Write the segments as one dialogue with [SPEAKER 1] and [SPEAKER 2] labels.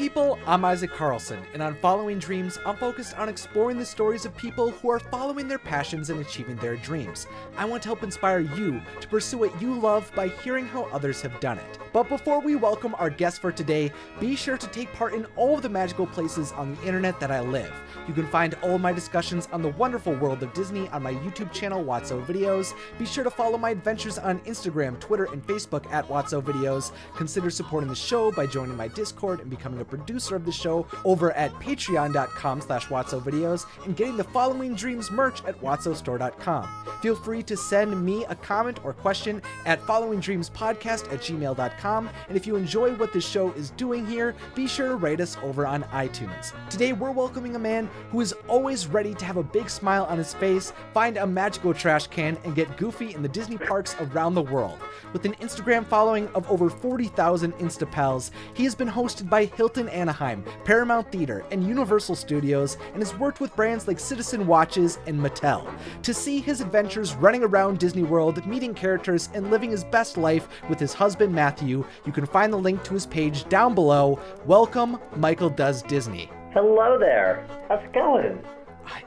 [SPEAKER 1] people, I'm Isaac Carlson, and on Following Dreams, I'm focused on exploring the stories of people who are following their passions and achieving their dreams. I want to help inspire you to pursue what you love by hearing how others have done it. But before we welcome our guest for today, be sure to take part in all of the magical places on the internet that I live. You can find all of my discussions on the wonderful world of Disney on my YouTube channel, Watso Videos. Be sure to follow my adventures on Instagram, Twitter, and Facebook at Watso Videos. Consider supporting the show by joining my Discord and becoming a producer of the show over at patreon.com/WatsoVideos and getting the Following Dreams merch at watsostore.com. Feel free to send me a comment or question at followingdreamspodcast@gmail.com. And if you enjoy what this show is doing here, be sure to rate us over on iTunes. Today, we're welcoming a man who is always ready to have a big smile on his face, find a magical trash can, and get goofy in the Disney parks around the world. With an Instagram following of over 40,000 Insta pals, he has been hosted by Hilton Anaheim, Paramount Theater, and Universal Studios, and has worked with brands like Citizen Watches and Mattel. To see his adventures running around Disney World, meeting characters, and living his best life with his husband Matthew, you can find the link to his page down below. Welcome, Michael Does Disney.
[SPEAKER 2] Hello there. How's it going?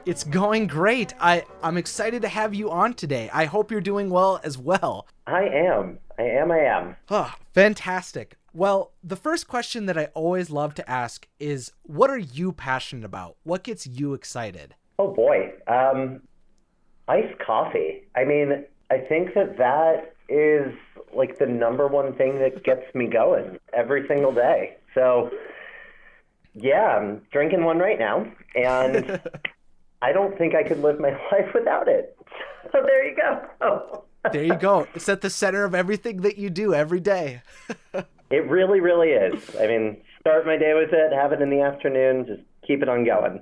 [SPEAKER 1] It's going great. I'm excited to have you on today. I hope you're doing well as well.
[SPEAKER 2] I am.
[SPEAKER 1] Oh, fantastic. Well, the first question that I always love to ask is, what are you passionate about? What gets you excited?
[SPEAKER 2] Oh boy. Iced coffee. I mean, I think that is like the number one thing that gets me going every single day. So yeah, I'm drinking one right now, and I don't think I could live my life without it. So there you go. Oh.
[SPEAKER 1] There you go. It's at the center of everything that you do every day.
[SPEAKER 2] It really, really is. I mean, start my day with it, have it in the afternoon, just keep it on going.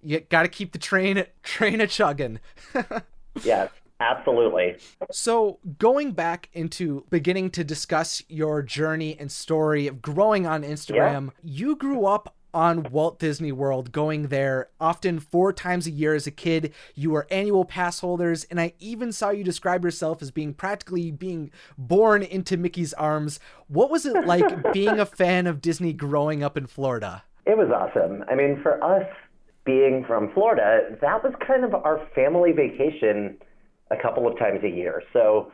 [SPEAKER 1] You got to keep the train a-chugging.
[SPEAKER 2] Yes. Absolutely.
[SPEAKER 1] So going back into beginning to discuss your journey and story of growing on Instagram, You grew up on Walt Disney World, going there often 4 times a year as a kid. You were annual pass holders, and I even saw you describe yourself as being born into Mickey's arms. What was it like being a fan of Disney growing up in Florida?
[SPEAKER 2] It was awesome. I mean, for us being from Florida, that was kind of our family vacation a couple of times a year. So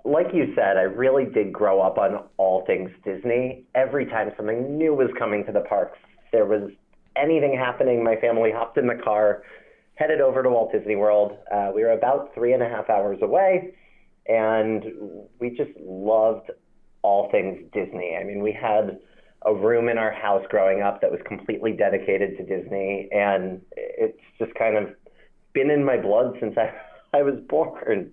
[SPEAKER 2] like you said, I really did grow up on all things Disney. Every time something new was coming to the parks, there was anything happening, my family hopped in the car, headed over to Walt Disney World. We were about 3.5 hours away, and we just loved all things Disney. I mean, we had a room in our house growing up that was completely dedicated to Disney, and it's just kind of been in my blood since I was born.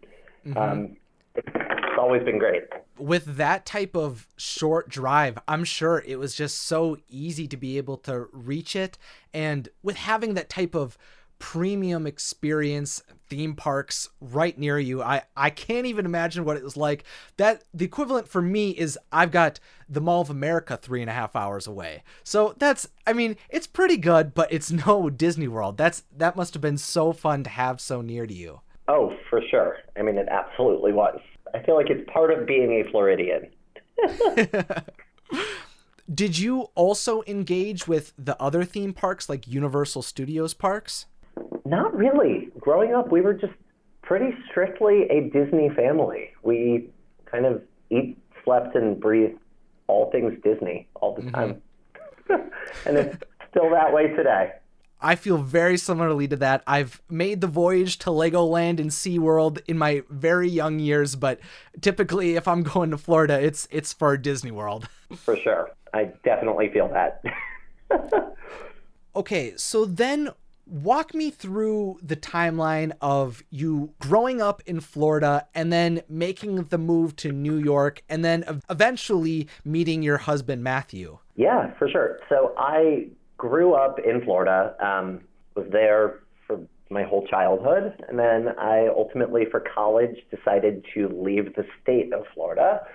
[SPEAKER 2] It's always been great.
[SPEAKER 1] With that type of short drive, I'm sure it was just so easy to be able to reach it. And with having that type of premium experience, theme parks right near you, I can't even imagine what it was like. That the equivalent for me is I've got the Mall of America 3.5 hours away. So it's pretty good, but it's no Disney World. That must have been so fun to have so near to you.
[SPEAKER 2] Oh, for sure. I mean, it absolutely was. I feel like it's part of being a Floridian.
[SPEAKER 1] Did you also engage with the other theme parks like Universal Studios parks?
[SPEAKER 2] Not really. Growing up, we were just pretty strictly a Disney family. We kind of eat, slept, and breathed all things Disney all the time. And it's still that way today.
[SPEAKER 1] I feel very similarly to that. I've made the voyage to Legoland and SeaWorld in my very young years, but typically if I'm going to Florida, it's for Disney World.
[SPEAKER 2] For sure. I definitely feel that.
[SPEAKER 1] Okay, so then walk me through the timeline of you growing up in Florida and then making the move to New York and then eventually meeting your husband, Matthew.
[SPEAKER 2] Yeah, for sure. So I grew up in Florida, was there for my whole childhood, and then I ultimately, for college, decided to leave the state of Florida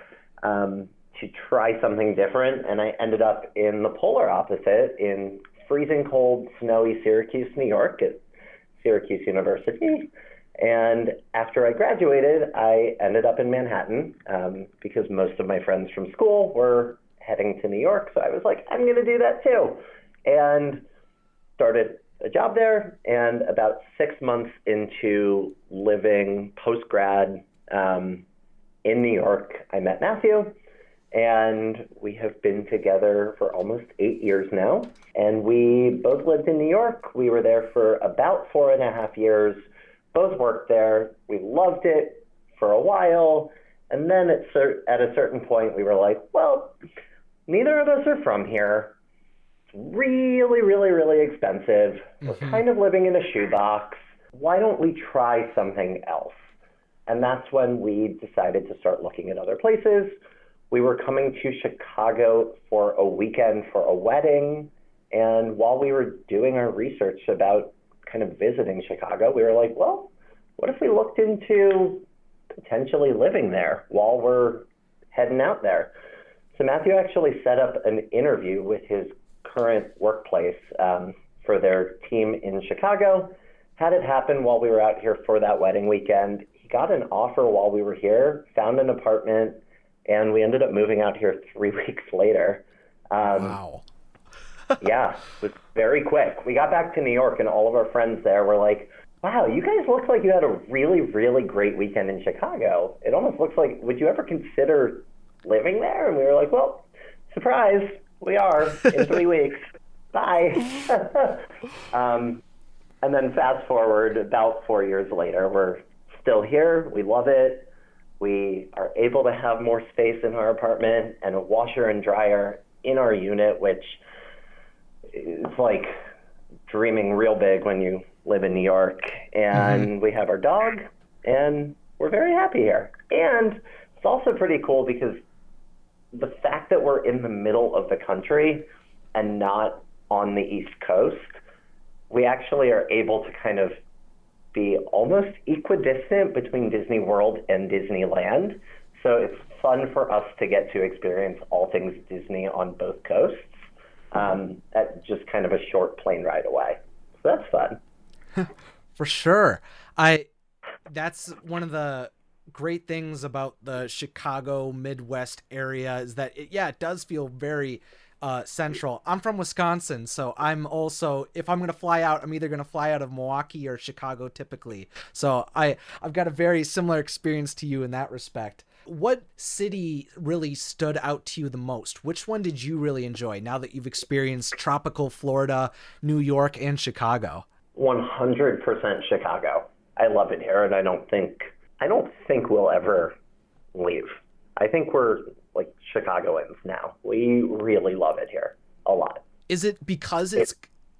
[SPEAKER 2] to try something different, and I ended up in the polar opposite, in freezing cold, snowy Syracuse, New York, at Syracuse University. And after I graduated, I ended up in Manhattan because most of my friends from school were heading to New York. So I was like, I'm going to do that too. And started a job there. And about 6 months into living post-grad in New York, I met Matthew. And we have been together for almost 8 years now. And we both lived in New York. We were there for about 4.5 years. Both worked there. We loved it for a while. And then at a certain point, we were like, well, neither of us are from here. It's really, really, really expensive. We're kind of living in a shoebox. Why don't we try something else? And that's when we decided to start looking at other places. We were coming to Chicago for a weekend for a wedding. And while we were doing our research about kind of visiting Chicago, we were like, well, what if we looked into potentially living there while we're heading out there? So Matthew actually set up an interview with his current workplace for their team in Chicago, had it happen while we were out here for that wedding weekend. He got an offer while we were here, found an apartment, and we ended up moving out here 3 weeks later.
[SPEAKER 1] Wow.
[SPEAKER 2] Yeah, it was very quick. We got back to New York, and all of our friends there were like, wow, you guys look like you had a really, really great weekend in Chicago. It almost looks like, would you ever consider living there? And we were like, well, surprise, we are in 3 weeks. Bye. And then fast forward about 4 years later, we're still here. We love it. We are able to have more space in our apartment and a washer and dryer in our unit, which is like dreaming real big when you live in New York. And we have our dog, and we're very happy here. And it's also pretty cool because the fact that we're in the middle of the country and not on the East Coast, we actually are able to kind of be almost equidistant between Disney World and Disneyland. So it's fun for us to get to experience all things Disney on both coasts at just kind of a short plane ride away. So that's fun.
[SPEAKER 1] For sure. That's one of the great things about the Chicago Midwest area is that it does feel very central. I'm from Wisconsin, so I'm also, if I'm going to fly out, I'm either going to fly out of Milwaukee or Chicago typically. So I've got a very similar experience to you in that respect. What city really stood out to you the most? Which one did you really enjoy now that you've experienced tropical Florida, New York, and Chicago?
[SPEAKER 2] 100% Chicago. I love it here, and I don't think we'll ever leave. I think we're like Chicagoans now. We really love it here a lot.
[SPEAKER 1] Is it because it's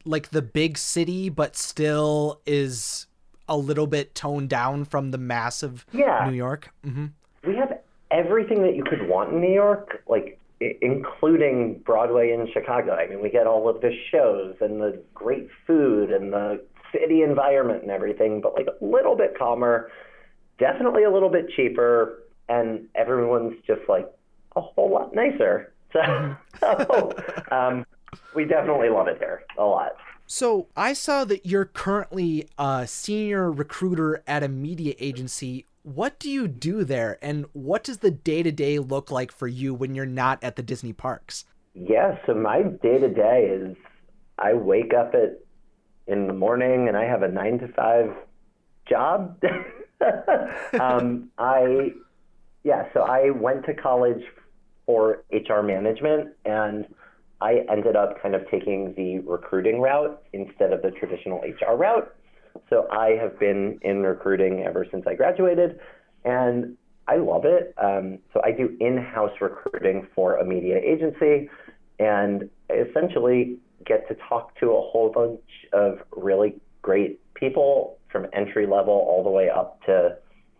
[SPEAKER 1] like the big city, but still is a little bit toned down from the massive New York? Mm-hmm.
[SPEAKER 2] We have everything that you could want in New York, like including Broadway in Chicago. I mean, we get all of the shows and the great food and the city environment and everything, but like a little bit calmer, definitely a little bit cheaper, and everyone's just like a whole lot nicer. So we definitely love it here a lot.
[SPEAKER 1] So I saw that you're currently a senior recruiter at a media agency. What do you do there, and what does the day-to-day look like for you when you're not at the Disney parks?
[SPEAKER 2] Yeah, so my day-to-day is I wake up in the morning and I have a 9-to-5 job. So I went to college for HR management, and I ended up kind of taking the recruiting route instead of the traditional HR route. So I have been in recruiting ever since I graduated, and I love it. So I do in-house recruiting for a media agency, and I essentially get to talk to a whole bunch of really great people from entry level all the way up to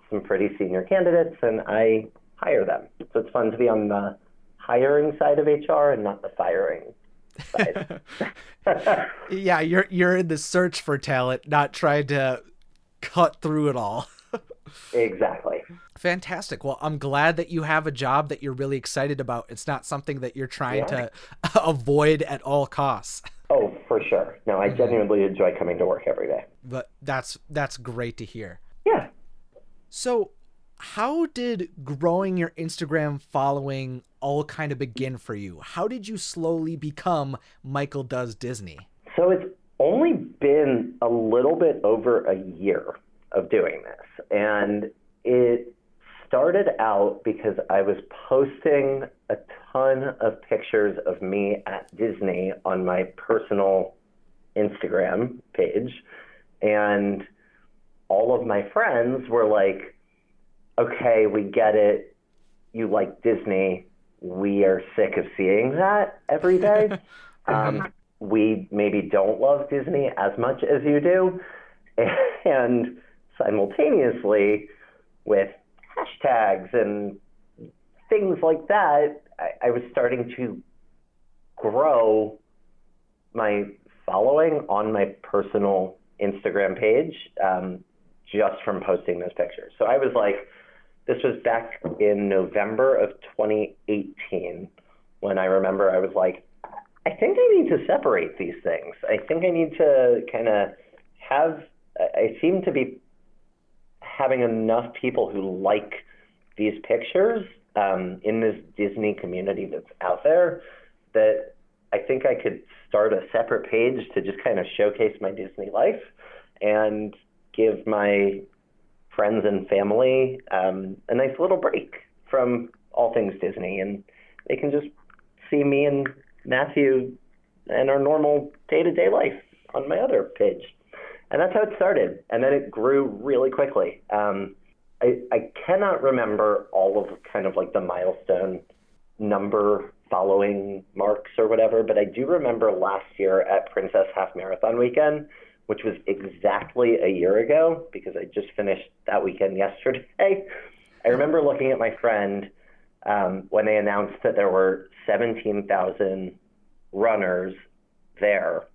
[SPEAKER 2] some pretty senior candidates, and I hire them. So it's fun to be on the hiring side of HR and not the firing side.
[SPEAKER 1] Yeah, you're in the search for talent, not trying to cut through it all.
[SPEAKER 2] Exactly.
[SPEAKER 1] Fantastic. Well, I'm glad that you have a job that you're really excited about. It's not something that you're trying to avoid at all costs.
[SPEAKER 2] Oh, for sure. No, I genuinely enjoy coming to work every day.
[SPEAKER 1] But that's great to hear.
[SPEAKER 2] Yeah.
[SPEAKER 1] So how did growing your Instagram following all kind of begin for you? How did you slowly become Michael Does Disney?
[SPEAKER 2] So it's only been a little bit over a year of doing this. And it started out because I was posting a ton of pictures of me at Disney on my personal Instagram page. And all of my friends were like, okay, we get it. You like Disney. We are sick of seeing that every day. We maybe don't love Disney as much as you do. And simultaneously, with hashtags and things like that, I was starting to grow my following on my personal Instagram page just from posting those pictures. So I was like, this was back in November of 2018 when I remember I was like, I think I need to separate these things. I think I need to kind of I seem to be having enough people who like these pictures in this Disney community that's out there that I think I could start a separate page to just kind of showcase my Disney life and give my friends and family a nice little break from all things Disney. And they can just see me and Matthew and our normal day-to-day life on my other page. And that's how it started. And then it grew really quickly. I cannot remember all of kind of like the milestone number following marks or whatever, but I do remember last year at Princess Half Marathon weekend, which was exactly a year ago because I just finished that weekend yesterday. I remember looking at my friend when they announced that there were 17,000 runners there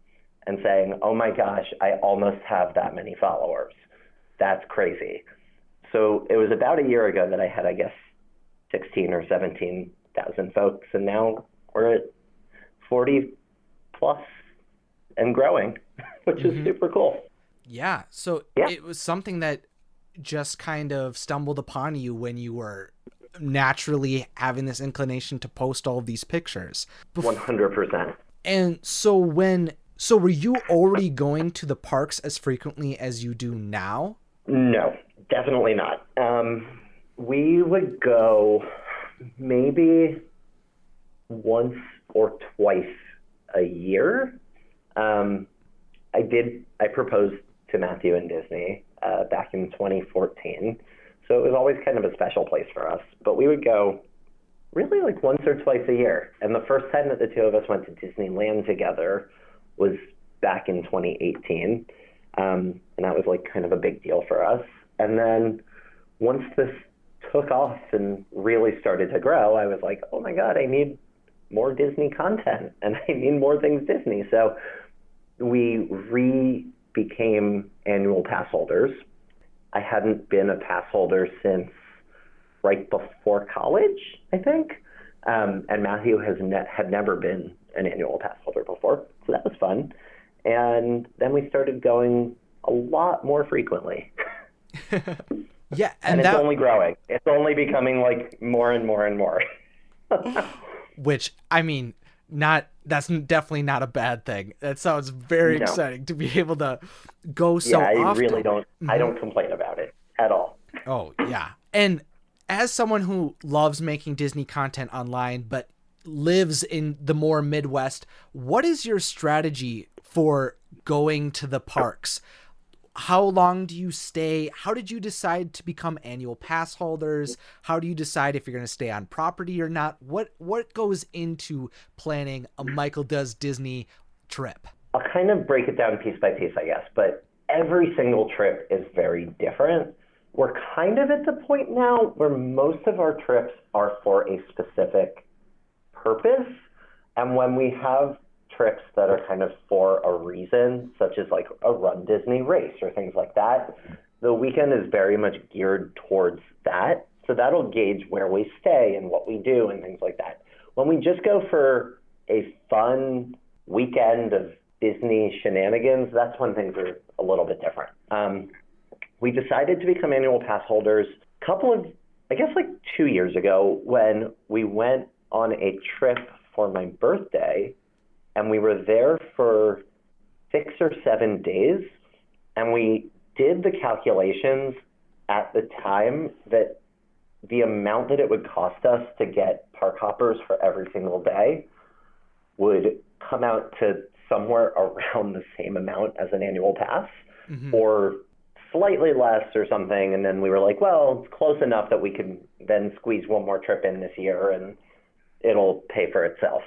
[SPEAKER 2] and saying, oh my gosh, I almost have that many followers. That's crazy. So it was about a year ago that I had, I guess, 16 or 17,000 folks, and now we're at 40 plus and growing, which is super cool.
[SPEAKER 1] Yeah. So It was something that just kind of stumbled upon you when you were naturally having this inclination to post all of these pictures.
[SPEAKER 2] 100%.
[SPEAKER 1] And so were you already going to the parks as frequently as you do now?
[SPEAKER 2] No, definitely not. We would go maybe once or twice a year. I proposed to Matthew and Disney back in 2014. So it was always kind of a special place for us. But we would go really like once or twice a year. And the first time that the two of us went to Disneyland together was back in 2018. And that was like kind of a big deal for us. And then once this took off and really started to grow, I was like, oh my God, I need more Disney content and I need more things Disney. So we became annual pass holders. I hadn't been a pass holder since right before college, I think. And Matthew had never been an annual pass holder before, so that was fun. And then we started going a lot more frequently.
[SPEAKER 1] Yeah,
[SPEAKER 2] and it's only growing. It's only becoming like more and more and more.
[SPEAKER 1] Which, I mean, that's definitely not a bad thing. That sounds very exciting to be able to go so often.
[SPEAKER 2] Yeah, I really don't. I don't complain about it at all.
[SPEAKER 1] Oh, yeah. And as someone who loves making Disney content online, but lives in the more Midwest, what is your strategy for going to the parks? How long do you stay? How did you decide to become annual pass holders? How do you decide if you're going to stay on property or not? What goes into planning a Michael Does Disney trip?
[SPEAKER 2] I'll kind of break it down piece by piece, I guess, but every single trip is very different. We're kind of at the point now where most of our trips are for a specific purpose. And when we have trips that are kind of for a reason, such as like a Run Disney race or things like that, the weekend is very much geared towards that. So that'll gauge where we stay and what we do and things like that. When we just go for a fun weekend of Disney shenanigans, that's when things are a little bit different. We decided to become annual pass holders couple of, I guess like 2 years ago, when we went on a trip for my birthday, and we were there for 6 or 7 days, and we did the calculations at the time that the amount that it would cost us to get park hoppers for every single day would come out to somewhere around the same amount as an annual pass, or slightly less or something. And then we were like, well, it's close enough that we can then squeeze one more trip in this year and it'll pay for itself.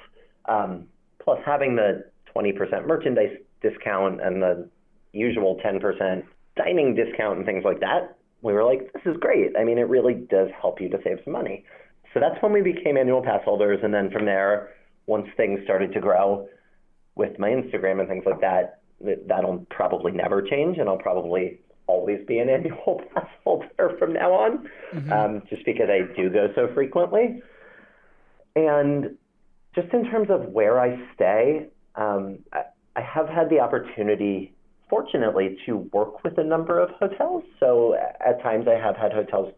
[SPEAKER 2] Plus having the 20% merchandise discount and the usual 10% dining discount and things like that, we were like, this is great. I mean, it really does help you to save some money. So that's when we became annual pass holders. And then from there, once things started to grow with my Instagram and things like that, that'll probably never change. And I'll probably always be an annual pass holder from now on, just because I do go so frequently. And just in terms of where I stay, I have had the opportunity, fortunately, to work with a number of hotels. So at times I have had hotels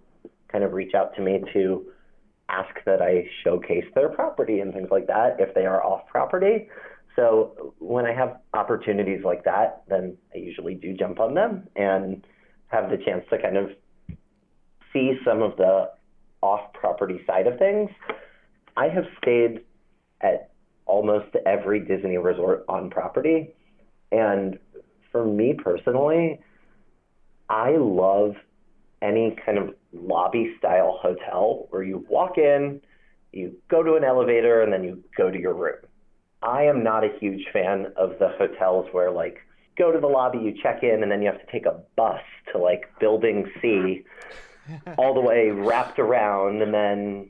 [SPEAKER 2] kind of reach out to me to ask that I showcase their property and things like that if they are off property. So when I have opportunities like that, then I usually do jump on them and have the chance to kind of see some of the off-property side of things. I have stayed at almost every Disney resort on property. And for me personally, I love any kind of lobby-style hotel where you walk in, you go to an elevator, and then you go to your room. I am not a huge fan of the hotels where, like, go to the lobby, you check in, and then you have to take a bus to, like, Building C all the way wrapped around, and then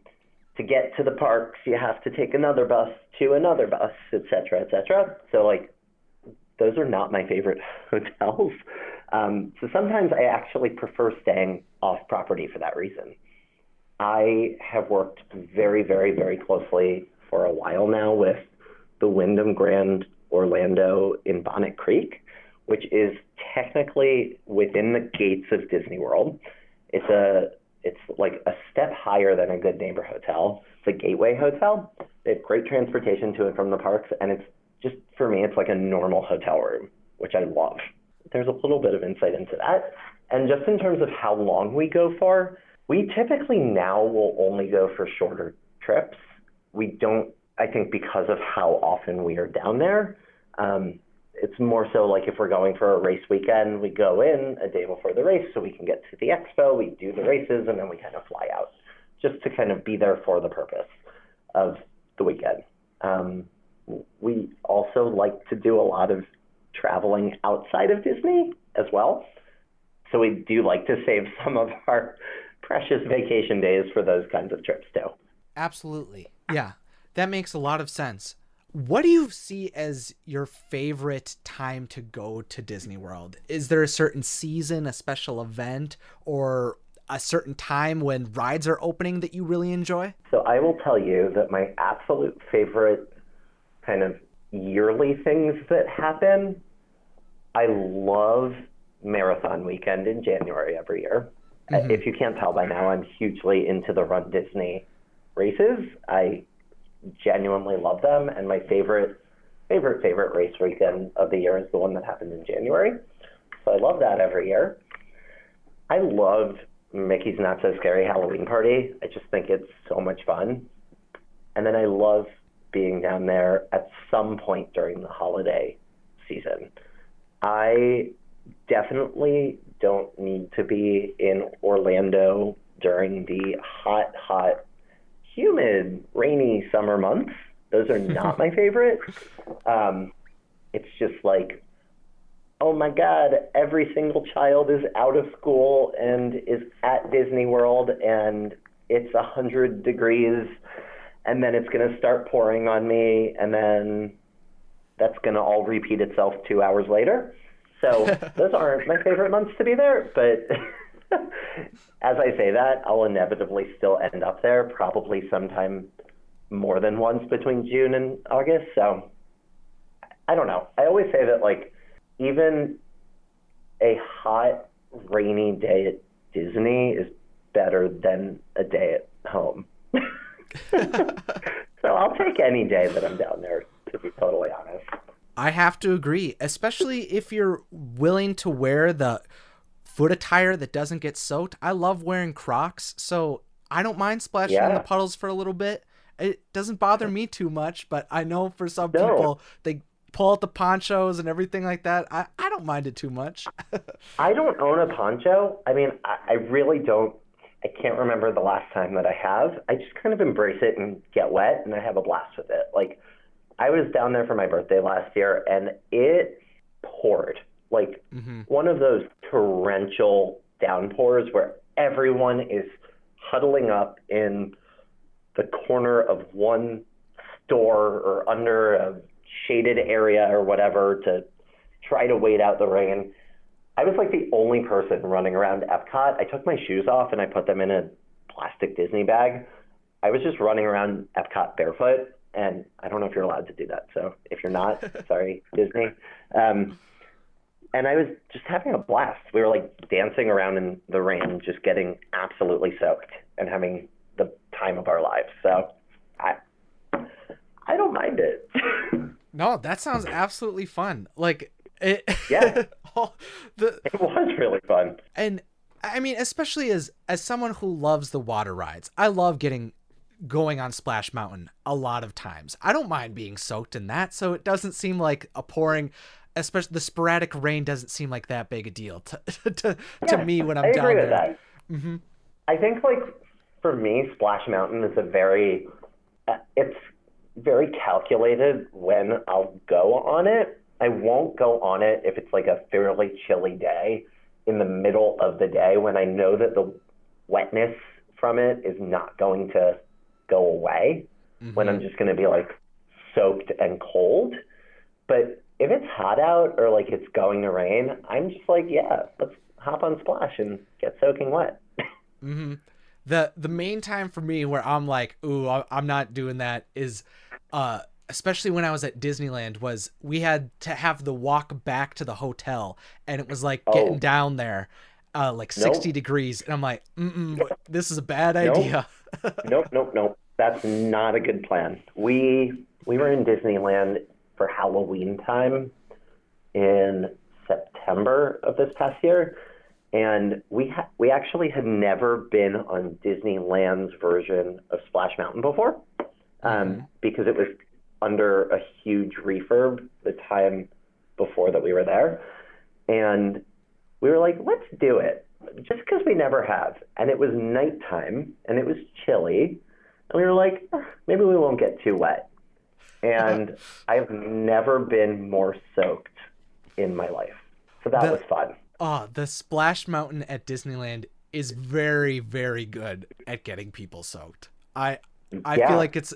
[SPEAKER 2] to get to the parks, you have to take another bus to another bus, et cetera, et cetera. So, like, those are not my favorite hotels. So sometimes I actually prefer staying off property for that reason. I have worked very, very, very closely for a while now with the Wyndham Grand Orlando in Bonnet Creek, which is technically within the gates of Disney World. It's like a step higher than a Good Neighbor hotel. It's a gateway hotel. They have great transportation to and from the parks, and it's just, for me, it's like a normal hotel room, which I love. There's a little bit of insight into that. And just in terms of how long we go for, we typically now will only go for shorter trips. We don't, I think because of how often we are down there, it's more so like if we're going for a race weekend, we go in a day before the race so we can get to the expo, we do the races, and then we kind of fly out just to kind of be there for the purpose of the weekend. We also like to do a lot of traveling outside of Disney as well. So we do like to save some of our precious vacation days for those kinds of trips too.
[SPEAKER 1] Absolutely. Yeah, that makes a lot of sense. What do you see as your favorite time to go to Disney World? Is there a certain season, a special event, or a certain time when rides are opening that you really enjoy?
[SPEAKER 2] So I will tell you that my absolute favorite kind of yearly things that happen, I love Marathon Weekend in January every year. If you can't tell by now, I'm hugely into the Run Disney races. I genuinely love them, and my favorite race weekend of the year is the one that happens in January. So I love that every year. I love Mickey's Not So Scary Halloween Party. I just think it's so much fun. And then I love being down there at some point during the holiday season. I definitely don't need to be in Orlando during the hot, humid, rainy summer months. Those are not my favorite. It's just like, oh my God, every single child is out of school and is at Disney World, and it's 100 degrees, and then it's going to start pouring on me, and then that's going to all repeat itself 2 hours later. So those aren't my favorite months to be there, but as I say that, I'll inevitably still end up there, probably sometime more than once between June and August. So I don't know. I always say that, like, even a hot, rainy day at Disney is better than a day at home. So I'll take any day that I'm down there, to be totally honest.
[SPEAKER 1] I have to agree, especially if you're willing to wear the foot attire that doesn't get soaked. I love wearing Crocs, so I don't mind splashing in the puddles for a little bit. It doesn't bother me too much, but I know for some people, they pull out the ponchos and everything like that. I don't mind it too much.
[SPEAKER 2] I don't own a poncho. I mean, I really don't. I can't remember the last time that I have. I just kind of embrace it and get wet, and I have a blast with it. Like, I was down there for my birthday last year, and it poured. Like, one of those torrential downpours where everyone is huddling up in the corner of one store or under a shaded area or whatever to try to wait out the rain. I was like the only person running around Epcot. I took my shoes off and I put them in a plastic Disney bag. I was just running around Epcot barefoot, and I don't know if you're allowed to do that. So if you're not, sorry, Disney. And I was just having a blast. We were like dancing around in the rain, just getting absolutely soaked and having the time of our lives. So I don't mind it.
[SPEAKER 1] No, that sounds absolutely fun. Like, it
[SPEAKER 2] was really fun.
[SPEAKER 1] And I mean, especially as someone who loves the water rides, I love going on Splash Mountain a lot of times. I don't mind being soaked in that, so it doesn't seem like a pouring, especially the sporadic rain doesn't seem like that big a deal to me when I'm down there. I agree with that. Mm-hmm.
[SPEAKER 2] I think, like, for me, Splash Mountain is it's very calculated when I'll go on it. I won't go on it if it's like a fairly chilly day in the middle of the day when I know that the wetness from it is not going to go away, when I'm just going to be like soaked and cold. But if it's hot out or like it's going to rain, I'm just like, yeah, let's hop on Splash and get soaking wet.
[SPEAKER 1] The main time for me where I'm like, ooh, I'm not doing that is especially when I was at Disneyland, was we had to have the walk back to the hotel, and it was like getting down there like 60 degrees, and I'm like, this is a bad idea.
[SPEAKER 2] Nope. That's not a good plan. We were in Disneyland for Halloween time in September of this past year, and we actually had never been on Disneyland's version of Splash Mountain before, because it was under a huge refurb the time before that we were there. And we were like, let's do it, just because we never have. And it was nighttime, and it was chilly, and we were like, maybe we won't get too wet. And I've never been more soaked in my life. So that was fun.
[SPEAKER 1] Oh, the Splash Mountain at Disneyland is very, very good at getting people soaked. I feel like it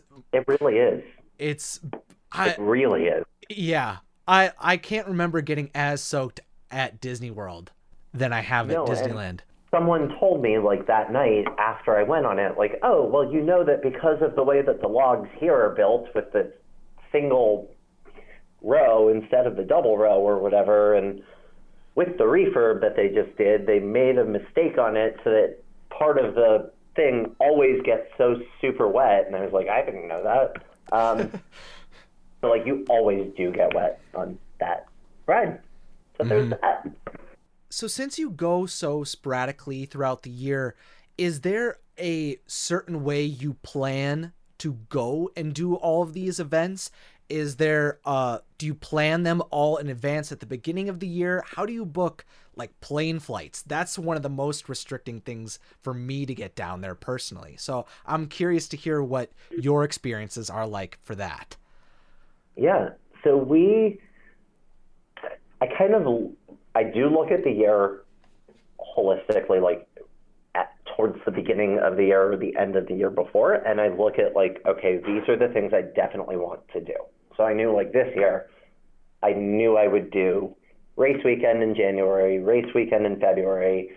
[SPEAKER 2] really is.
[SPEAKER 1] It
[SPEAKER 2] really is.
[SPEAKER 1] Yeah. I can't remember getting as soaked at Disney World than I have at Disneyland.
[SPEAKER 2] Someone told me, like, that night after I went on it, like, oh, well, you know that because of the way that the logs here are built with the single row instead of the double row or whatever, and with the refurb that they just did, they made a mistake on it so that part of the thing always gets so super wet. And I was like, I didn't know that. So, like, you always do get wet on that ride. So there's that.
[SPEAKER 1] So since you go so sporadically throughout the year, is there a certain way you plan to go and do all of these events? Is there, do you plan them all in advance at the beginning of the year? How do you book, like, plane flights? That's one of the most restricting things for me to get down there personally. So I'm curious to hear what your experiences are like for that.
[SPEAKER 2] Yeah. So I do look at the year holistically, like towards the beginning of the year or the end of the year before. And I look at, like, okay, these are the things I definitely want to do. So I knew, like, this year, I knew I would do race weekend in January, race weekend in February,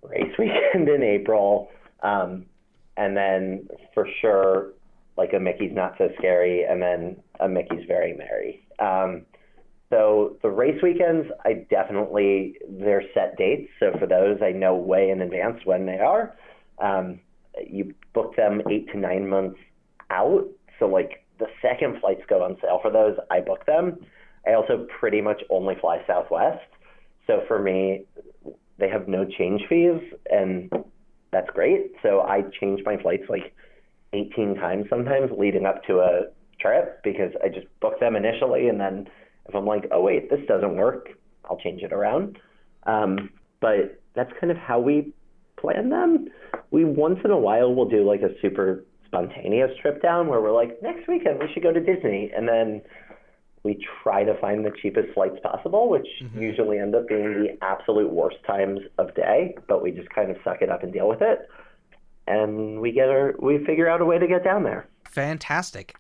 [SPEAKER 2] race weekend in April, and then for sure, like, a Mickey's Not So Scary, and then a Mickey's Very Merry. So the race weekends, they're set dates. So for those, I know way in advance when they are. You book them 8 to 9 months out. So like the second flights go on sale for those, I book them. I also pretty much only fly Southwest. So for me, they have no change fees, and that's great. So I change my flights like 18 times sometimes leading up to a trip because I just book them initially, and then if I'm like, oh wait, this doesn't work, I'll change it around. But that's kind of how we plan them. We once in a while will do like a super spontaneous trip down where we're like, next weekend we should go to Disney, and then we try to find the cheapest flights possible, which usually end up being the absolute worst times of day, but we just kind of suck it up and deal with it. And we figure out a way to get down there.
[SPEAKER 1] Fantastic.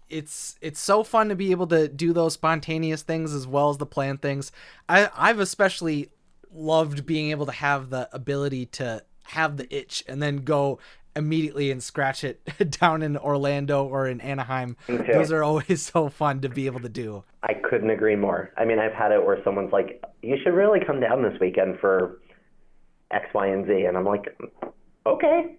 [SPEAKER 1] It's so fun to be able to do those spontaneous things as well as the planned things. I've especially loved being able to have the ability to have the itch and then go immediately and scratch it down in Orlando or in Anaheim. Those are always so fun to be able to do.
[SPEAKER 2] I couldn't agree more. I mean, I've had it where someone's like, you should really come down this weekend for X, Y, and Z. And I'm like, okay,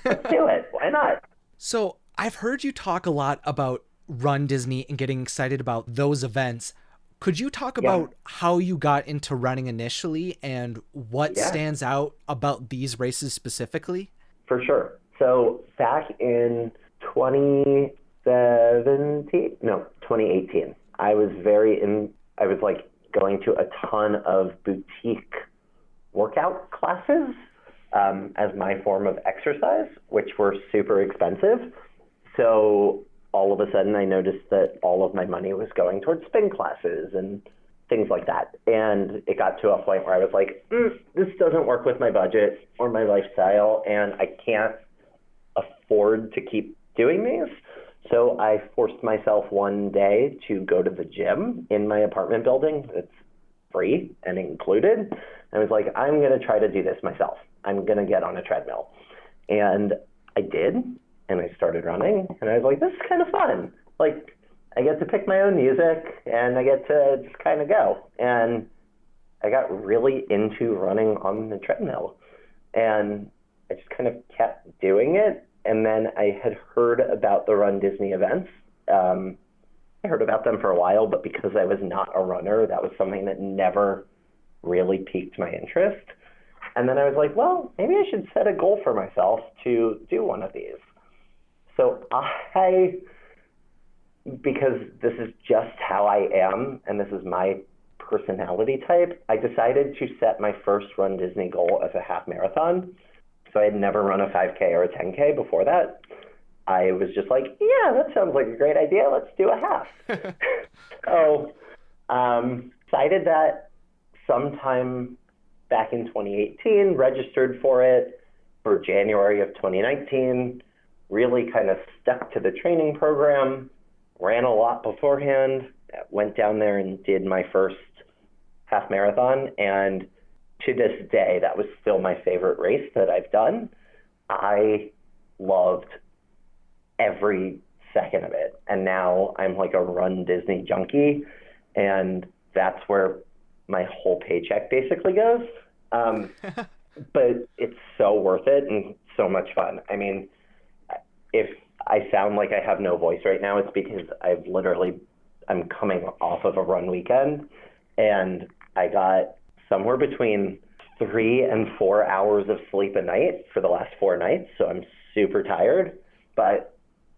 [SPEAKER 2] let's do it. Why not?
[SPEAKER 1] So I've heard you talk a lot about Run Disney and getting excited about those events. Could you talk about how you got into running initially and what stands out about these races specifically?
[SPEAKER 2] For sure. So back in 2018, I was like going to a ton of boutique workout classes as my form of exercise, which were super expensive. So all of a sudden I noticed that all of my money was going towards spin classes and things like that. And it got to a point where I was like, this doesn't work with my budget or my lifestyle, and I can't afford to keep doing these. So I forced myself one day to go to the gym in my apartment building. It's free and included. I was like, I'm going to try to do this myself. I'm going to get on a treadmill. And I did, and I started running, and I was like, this is kind of fun. Like, I get to pick my own music, and I get to just kind of go. And I got really into running on the treadmill. And I just kind of kept doing it. And then I had heard about the Run Disney events. I heard about them for a while, but because I was not a runner, that was something that never really piqued my interest. And then I was like, well, maybe I should set a goal for myself to do one of these. So because this is just how I am, and this is my personality type, I decided to set my first Run Disney goal as a half marathon. So I had never run a 5K or a 10K before that. I was just like, yeah, that sounds like a great idea. Let's do a half. So decided that sometime back in 2018, registered for it for January of 2019, really kind of stuck to the training program, ran a lot beforehand, went down there and did my first half marathon. And to this day, that was still my favorite race that I've done. I loved every second of it. And now I'm like a Run Disney junkie. And that's where my whole paycheck basically goes. But it's so worth it and so much fun. I mean, if I sound like I have no voice right now, it's because I'm coming off of a run weekend, and I got somewhere between 3 and 4 hours of sleep a night for the last 4 nights. So I'm super tired, but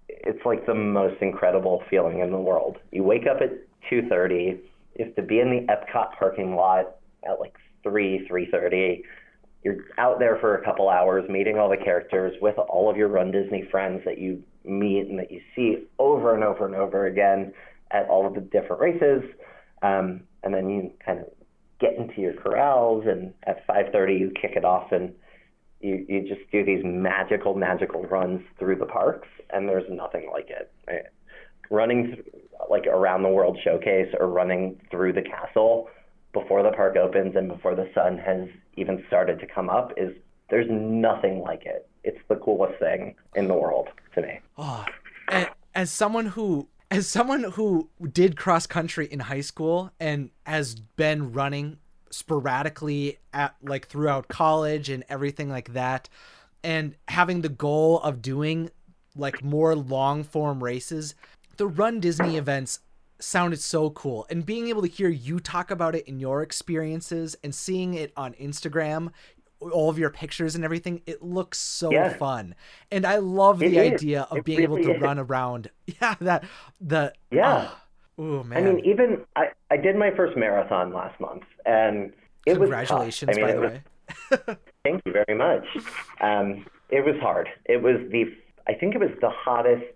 [SPEAKER 2] it's like the most incredible feeling in the world. You wake up at 2:30, you have to be in the Epcot parking lot at like 3:30. You're out there for a couple hours meeting all the characters with all of your Run Disney friends that you meet and that you see over and over and over again at all of the different races. And then you kind of get into your corrals, and at 5:30 you kick it off, and you just do these magical runs through the parks, and there's nothing like it. Right? Running like around the World Showcase or running through the castle before the park opens and before the sun has even started to come up there's nothing like it. It's the coolest thing in the world to me.
[SPEAKER 1] Oh, as someone who did cross country in high school and has been running sporadically at like throughout college and everything like that, and having the goal of doing like more long form races, the Run Disney events sounded so cool. And being able to hear you talk about it in your experiences and seeing it on Instagram, all of your pictures and everything, it looks so fun. And I love the idea of being able to run around. Yeah, oh man.
[SPEAKER 2] I mean, even I did my first marathon last month, and it was tough.
[SPEAKER 1] Congratulations, by the way.
[SPEAKER 2] Thank you very much. It was hard. It was I think it was the hottest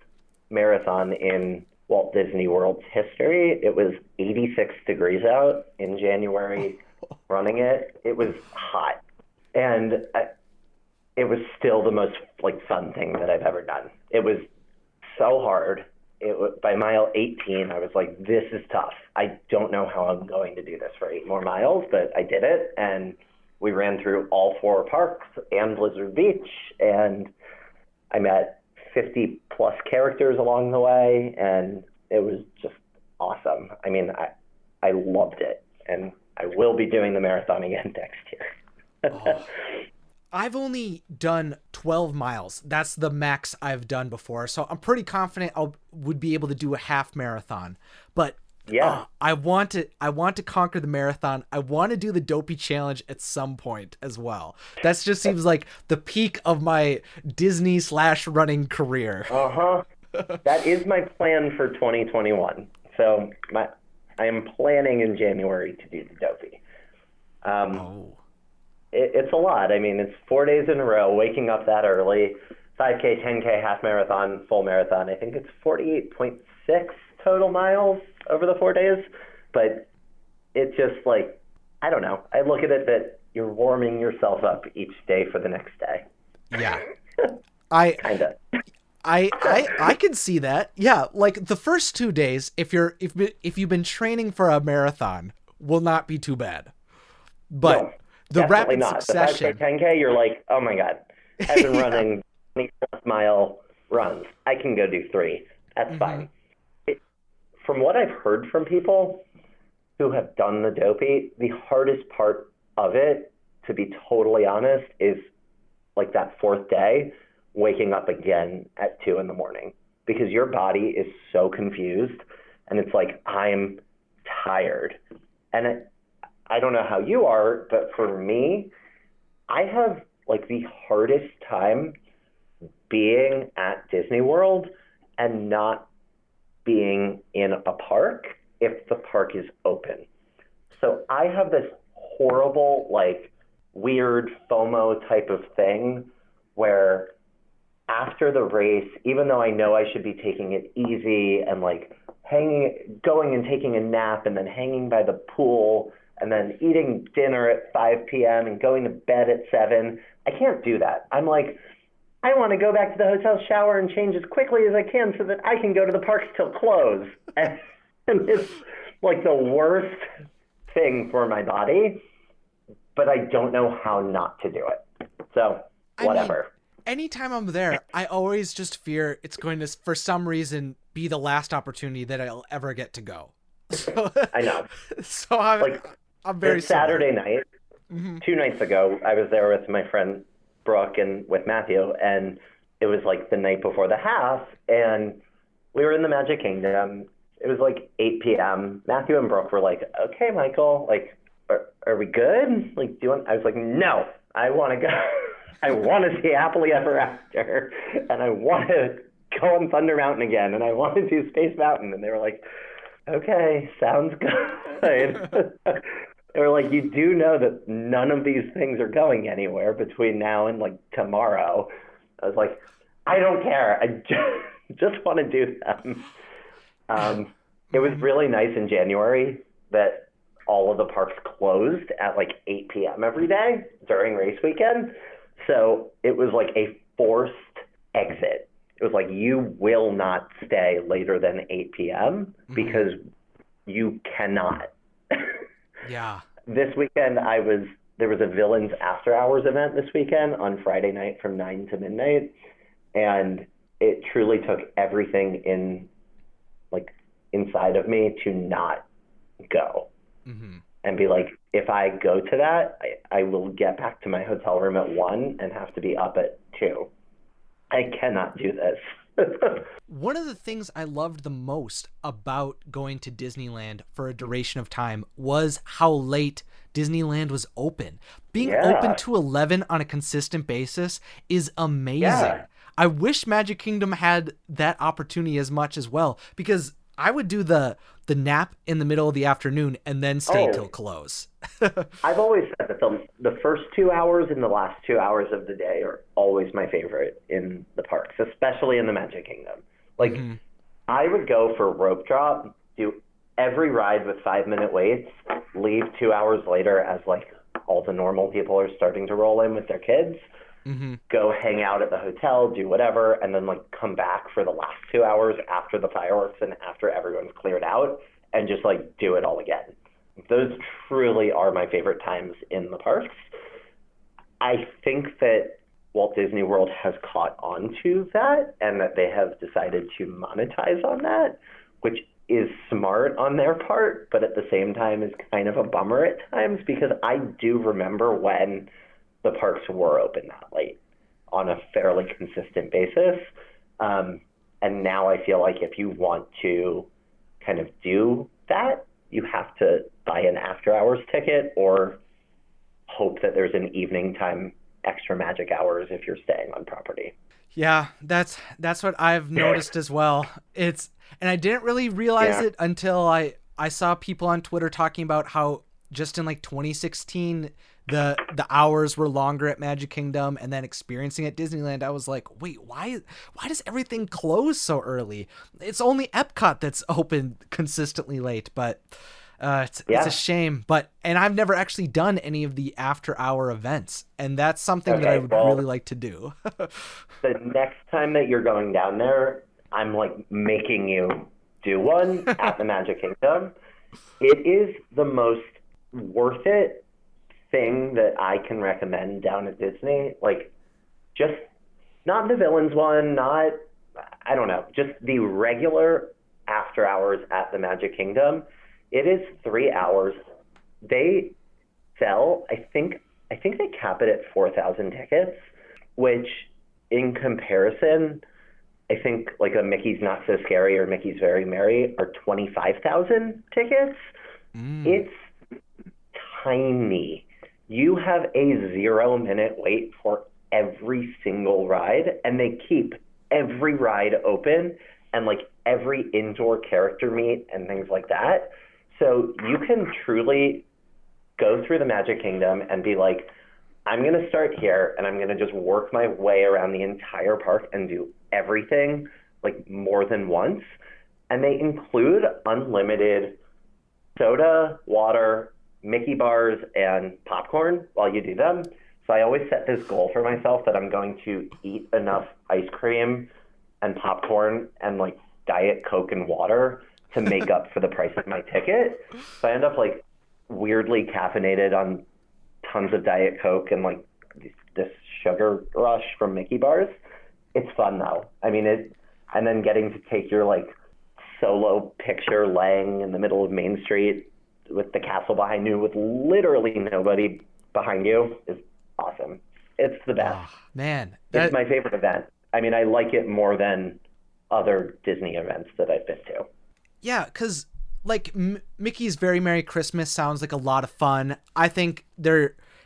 [SPEAKER 2] marathon in Walt Disney World's history. It was 86 degrees out in January running it. It was hot. And it was still the most fun thing that I've ever done. It was so hard. By mile 18, I was like, this is tough. I don't know how I'm going to do this for 8 more miles, but I did it. And we ran through all 4 parks and Blizzard Beach, and I met 50 plus characters along the way, and it was just awesome. I mean, I loved it, and I will be doing the marathon again next year.
[SPEAKER 1] I've only done 12 miles. That's the max I've done before. So I'm pretty confident would be able to do a half marathon. But yeah, I want to conquer the marathon. I want to do the Dopey Challenge at some point as well. That just seems like the peak of my Disney/running career.
[SPEAKER 2] That is my plan for 2021. So I am planning in January to do the Dopey. It's a lot. I mean, it's 4 days in a row, waking up that early, 5K, 10K, half marathon, full marathon. I think it's 48.6 total miles over the 4 days. But it's just I don't know. I look at it that you're warming yourself up each day for the next day.
[SPEAKER 1] Yeah.
[SPEAKER 2] Kinda.
[SPEAKER 1] I can see that. Yeah, the first 2 days, if you've been training for a marathon, will not be too bad. But
[SPEAKER 2] no.
[SPEAKER 1] The rapid
[SPEAKER 2] not.
[SPEAKER 1] succession.
[SPEAKER 2] The 5K, 10K, you're like, oh my God, I've been running 20+ mile runs. I can go do 3. That's fine. From what I've heard from people who have done the Dopey, the hardest part of it, to be totally honest, is that 4th day, waking up again at 2 a.m, because your body is so confused, and it's I'm tired. And I don't know how you are, but for me, I have the hardest time being at Disney World and not being in a park if the park is open. So I have this horrible, weird FOMO type of thing where after the race, even though I know I should be taking it easy and going and taking a nap and then hanging by the pool and then eating dinner at 5 p.m. and going to bed at 7. I can't do that. I'm I want to go back to the hotel, shower, and change as quickly as I can so that I can go to the parks till close. And it's the worst thing for my body, but I don't know how not to do it. So, whatever.
[SPEAKER 1] Anytime I'm there, I always just fear it's going to, for some reason, be the last opportunity that I'll ever get to go. So,
[SPEAKER 2] I know.
[SPEAKER 1] So I'm very
[SPEAKER 2] Saturday night, 2 nights ago, I was there with my friend Brooke and with Matthew, and it was the night before the half, and we were in the Magic Kingdom. It was 8 p.m. Matthew and Brooke were okay, Michael, are we good? Do you want? I was no, I want to go. I want to see Happily Ever After, and I want to go on Thunder Mountain again, and I want to do Space Mountain. And they were okay, sounds good. They were you do know that none of these things are going anywhere between now and tomorrow. I was I don't care. I just want to do them. It was really nice in January that all of the parks closed at 8 p.m. every day during race weekend. So it was a forced exit. It was you will not stay later than 8 p.m. because you cannot.
[SPEAKER 1] Yeah.
[SPEAKER 2] This weekend there was a Villains After Hours event this weekend on Friday night from 9 to midnight. And it truly took everything inside of me to not go and be if I go to that, I will get back to my hotel room at 1 and have to be up at 2. I cannot do this.
[SPEAKER 1] One of the things I loved the most about going to Disneyland for a duration of time was how late Disneyland was open. Being open to 11 on a consistent basis is amazing.
[SPEAKER 2] Yeah.
[SPEAKER 1] I wish Magic Kingdom had that opportunity as much as well, because I would do the nap in the middle of the afternoon and then stay till close.
[SPEAKER 2] I've always said that the first 2 hours and the last 2 hours of the day are always my favorite in the parks, especially in the Magic Kingdom. Like, I would go for rope drop, do every ride with 5-minute waits, leave 2 hours later as, like, all the normal people are starting to roll in with their kids, go hang out at the hotel, do whatever, and then, like, come back for the last 2 hours after the fireworks and after everyone's cleared out and just, like, do it all again. Those truly are my favorite times in the parks. I think that Walt Disney World has caught on to that and that they have decided to monetize on that, which is smart on their part, but at the same time is kind of a bummer at times, because I do remember when the parks were open that late on a fairly consistent basis. And now I feel like if you want to kind of do that, you have to buy an after-hours ticket or hope that there's an evening time extra magic hours if you're staying on property.
[SPEAKER 1] Yeah, that's what I've noticed as well. And I didn't really realize it until I saw people on Twitter talking about how just in like 2016 the hours were longer at Magic Kingdom, and then experiencing at Disneyland, I was like, wait, why does everything close so early? It's only Epcot that's open consistently late, but it's a shame. And I've never actually done any of the after hour events, and that's something that I would really like to do.
[SPEAKER 2] The next time that you're going down there, I'm like making you do one at the Magic Kingdom. It is the most worth it thing that I can recommend down at Disney. Like, just not the villains one, I don't know, just the regular after hours at the Magic Kingdom. It is 3 hours. They sell, I think they cap it at 4,000 tickets, which in comparison, I think like a Mickey's Not So Scary or Mickey's Very Merry are 25,000 tickets. It's tiny. You have a 0-minute wait for every single ride, and they keep every ride open and like every indoor character meet and things like that. So you can truly go through the Magic Kingdom and be like, I'm going to start here and I'm going to just work my way around the entire park and do everything like more than once. And they include unlimited soda, water, Mickey bars, and popcorn while you do them. So I always set this goal for myself that I'm going to eat enough ice cream and popcorn and like Diet Coke and water to make up for the price of my ticket. So I end up like weirdly caffeinated on tons of Diet Coke and like this sugar rush from Mickey bars. It's fun though. I mean, and then getting to take your like solo picture laying in the middle of Main Street with the castle behind you with literally nobody behind you is awesome. It's the best.
[SPEAKER 1] Oh, man.
[SPEAKER 2] It's my favorite event. I mean, I like it more than other Disney events that I've been to.
[SPEAKER 1] Yeah, because like Mickey's Very Merry Christmas sounds like a lot of fun. I think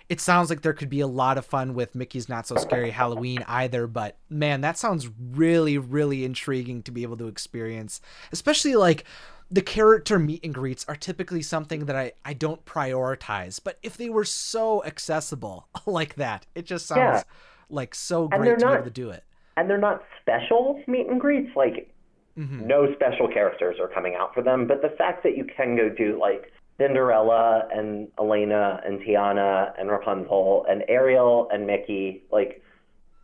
[SPEAKER 1] it sounds like there could be a lot of fun with Mickey's Not So Scary Halloween either, but man, that sounds really, really intriguing to be able to experience, especially like the character meet and greets are typically something that I don't prioritize, but if they were so accessible like that, it just sounds like so great to be able to do it.
[SPEAKER 2] And they're not special meet and greets, like no special characters are coming out for them, but the fact that you can go do like Cinderella and Elena and Tiana and Rapunzel and Ariel and Mickey, like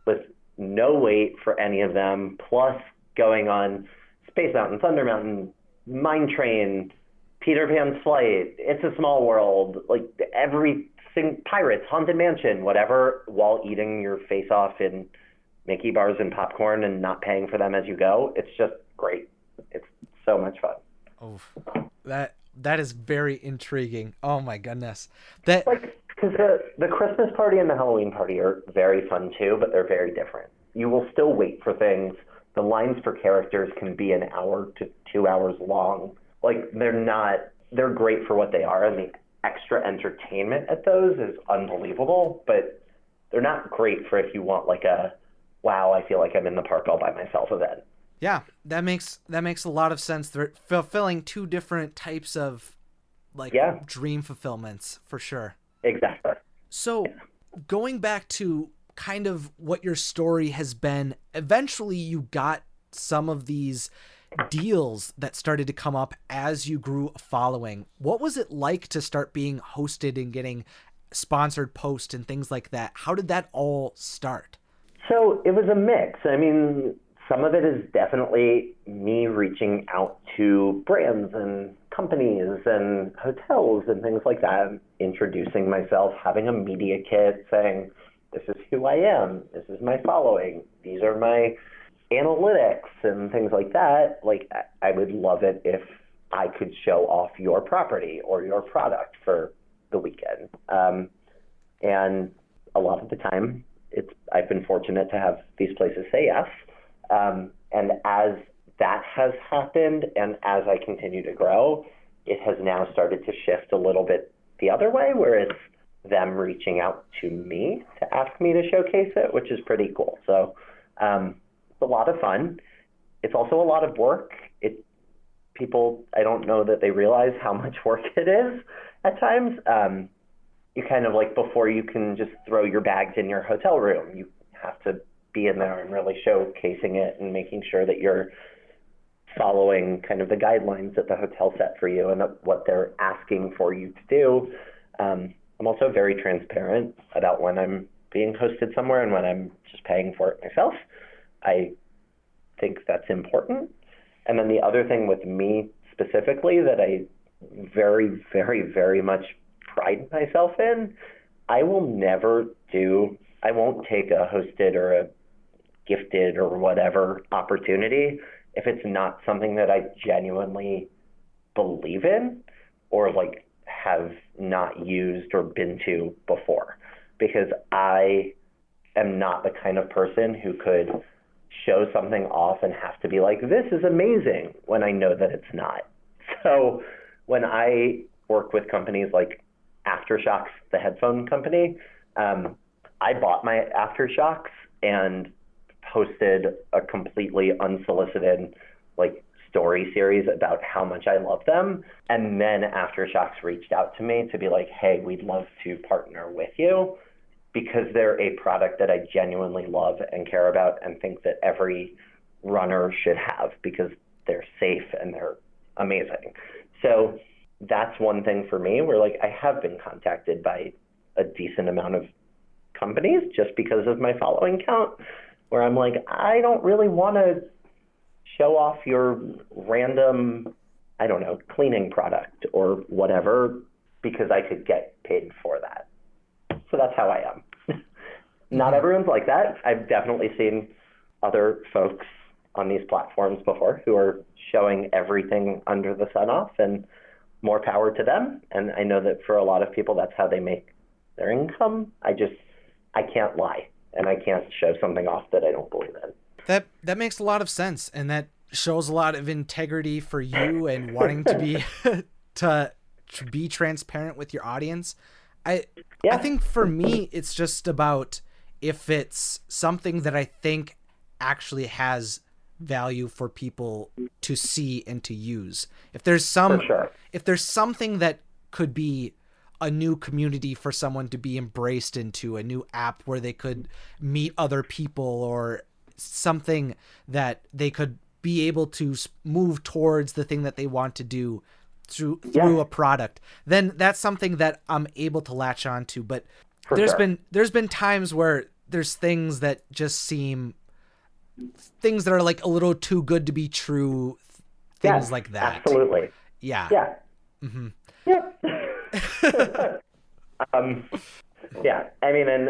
[SPEAKER 2] with no wait for any of them, plus going on Space Mountain, Thunder Mountain, Mine Train, Peter Pan's Flight, It's a Small World, like everything, Pirates, Haunted Mansion, whatever, while eating your face off in Mickey bars and popcorn and not paying for them as you go. It's just great. It's so much fun.
[SPEAKER 1] Oh, that that is very intriguing. Oh my goodness. That
[SPEAKER 2] Like, because the Christmas party and the Halloween party are very fun too, but they're very different. You will still wait for things. The lines for characters can be an hour to 2 hours long. Like, they're great for what they are, and the extra entertainment at those is unbelievable, but they're not great for if you want like a, wow, I feel like I'm in the park all by myself event.
[SPEAKER 1] Yeah, that makes a lot of sense. They're fulfilling two different types of like
[SPEAKER 2] Yeah,
[SPEAKER 1] dream fulfillments for sure.
[SPEAKER 2] exactly.
[SPEAKER 1] So, going back to kind of what your story has been, eventually you got some of these deals that started to come up as you grew a following. What was it like to start being hosted and getting sponsored posts and things like that? How did that all start?
[SPEAKER 2] So it was a mix. I mean, some of it is definitely me reaching out to brands and companies and hotels and things like that, introducing myself, having a media kit saying, this is who I am, this is my following, these are my analytics and things like that. Like, I would love it if I could show off your property or your product for the weekend. And a lot of the time, I've been fortunate to have these places say yes. And as that has happened and as I continue to grow, it has now started to shift a little bit the other way, where it's them reaching out to me to ask me to showcase it, which is pretty cool. So it's a lot of fun. It's also a lot of work. People, I don't know that they realize how much work it is at times. You kind of like, before you can just throw your bags in your hotel room, you have to be in there and really showcasing it and making sure that you're following kind of the guidelines that the hotel set for you and what they're asking for you to do. I'm also very transparent about when I'm being hosted somewhere and when I'm just paying for it myself. I think that's important. And then the other thing with me specifically that I very, very, very much pride myself in, I won't take a hosted or a gifted or whatever opportunity if it's not something that I genuinely believe in or like have not used or been to before, because I am not the kind of person who could show something off and have to be like, this is amazing, when I know that it's not. So when I work with companies like Aftershocks, the headphone company, I bought my Aftershocks and posted a completely unsolicited like story series about how much I love them. And then Aftershocks reached out to me to be like, hey, we'd love to partner with you, because they're a product that I genuinely love and care about and think that every runner should have, because they're safe and they're amazing. So that's one thing for me where like I have been contacted by a decent amount of companies just because of my following count, where I'm like, I don't really want to show off your random, I don't know, cleaning product or whatever, because I could get paid for that. So that's how I am. Not everyone's like that. I've definitely seen other folks on these platforms before who are showing everything under the sun off, and more power to them. And I know that for a lot of people, that's how they make their income. I can't lie, and I can't show something off that I don't believe in.
[SPEAKER 1] That makes a lot of sense, and that shows a lot of integrity for you and wanting to be to be transparent with your audience. I think for me, it's just about if it's something that I think actually has value for people to see and to use. If there's something that could be a new community for someone to be embraced into, a new app where they could meet other people, or something that they could be able to move towards the thing that they want to do through a product, then that's something that I'm able to latch on to. But there's been times where there's things that just seem, things that are like a little too good to be true, things like that.
[SPEAKER 2] Absolutely.
[SPEAKER 1] Yeah.
[SPEAKER 2] Yeah.
[SPEAKER 1] Mm-hmm.
[SPEAKER 2] Yep. Yeah. I mean, and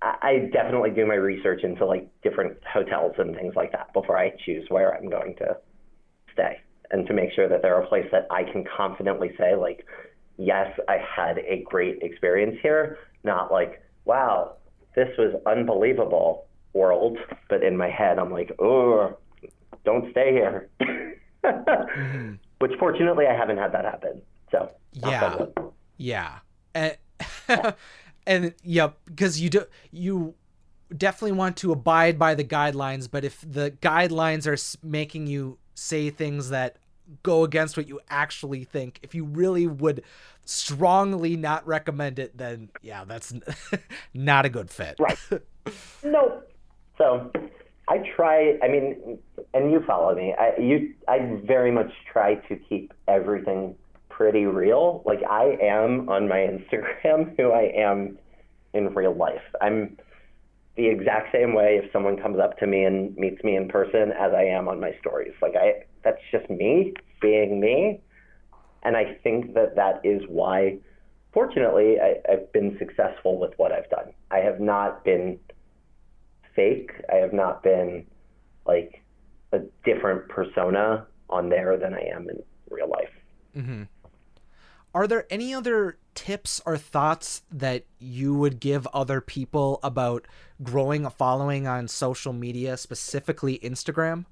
[SPEAKER 2] I definitely do my research into like different hotels and things like that before I choose where I'm going to stay. and to make sure that they're a place that I can confidently say, like, yes, I had a great experience here, not like, wow, this was unbelievable world. But in my head, I'm like, oh, don't stay here.
[SPEAKER 1] Mm-hmm.
[SPEAKER 2] Which fortunately I haven't had that happen. So
[SPEAKER 1] yeah. And, and yeah, because you definitely want to abide by the guidelines, but if the guidelines are making you say things that go against what you actually think, if you really would strongly not recommend it, then yeah, that's not a good fit.
[SPEAKER 2] Right. No. So I try, I mean, and you follow me, I very much try to keep everything pretty real. Like, I am on my Instagram who I am in real life. I'm the exact same way if someone comes up to me and meets me in person as I am on my stories. Like, that's just me being me. And I think that is why, fortunately, I've been successful with what I've done. I have not been fake. I have not been like a different persona on there than I am in real life.
[SPEAKER 1] Mm-hmm. Are there any other tips or thoughts that you would give other people about growing a following on social media, specifically Instagram?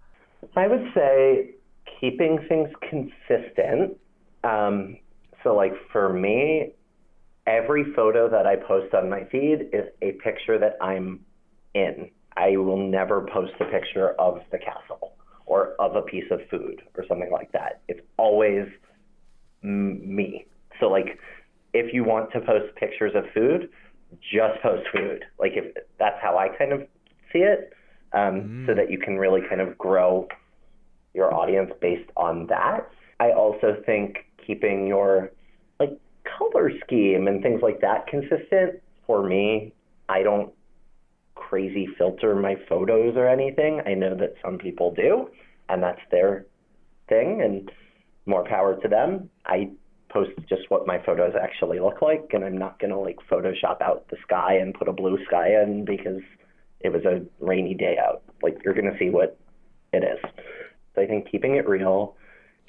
[SPEAKER 2] I would say keeping things consistent. So like for me, every photo that I post on my feed is a picture that I'm in. I will never post a picture of the castle or of a piece of food or something like that. It's always me. So like, if you want to post pictures of food, just post food. Like, if that's how I kind of see it, so that you can really kind of grow your audience based on that. I also think keeping your like color scheme and things like that consistent. For me, I don't crazy filter my photos or anything. I know that some people do, and that's their thing, and more power to them. I post just what my photos actually look like, and I'm not gonna like Photoshop out the sky and put a blue sky in because it was a rainy day out. Like, you're gonna see what it is. So I think keeping it real,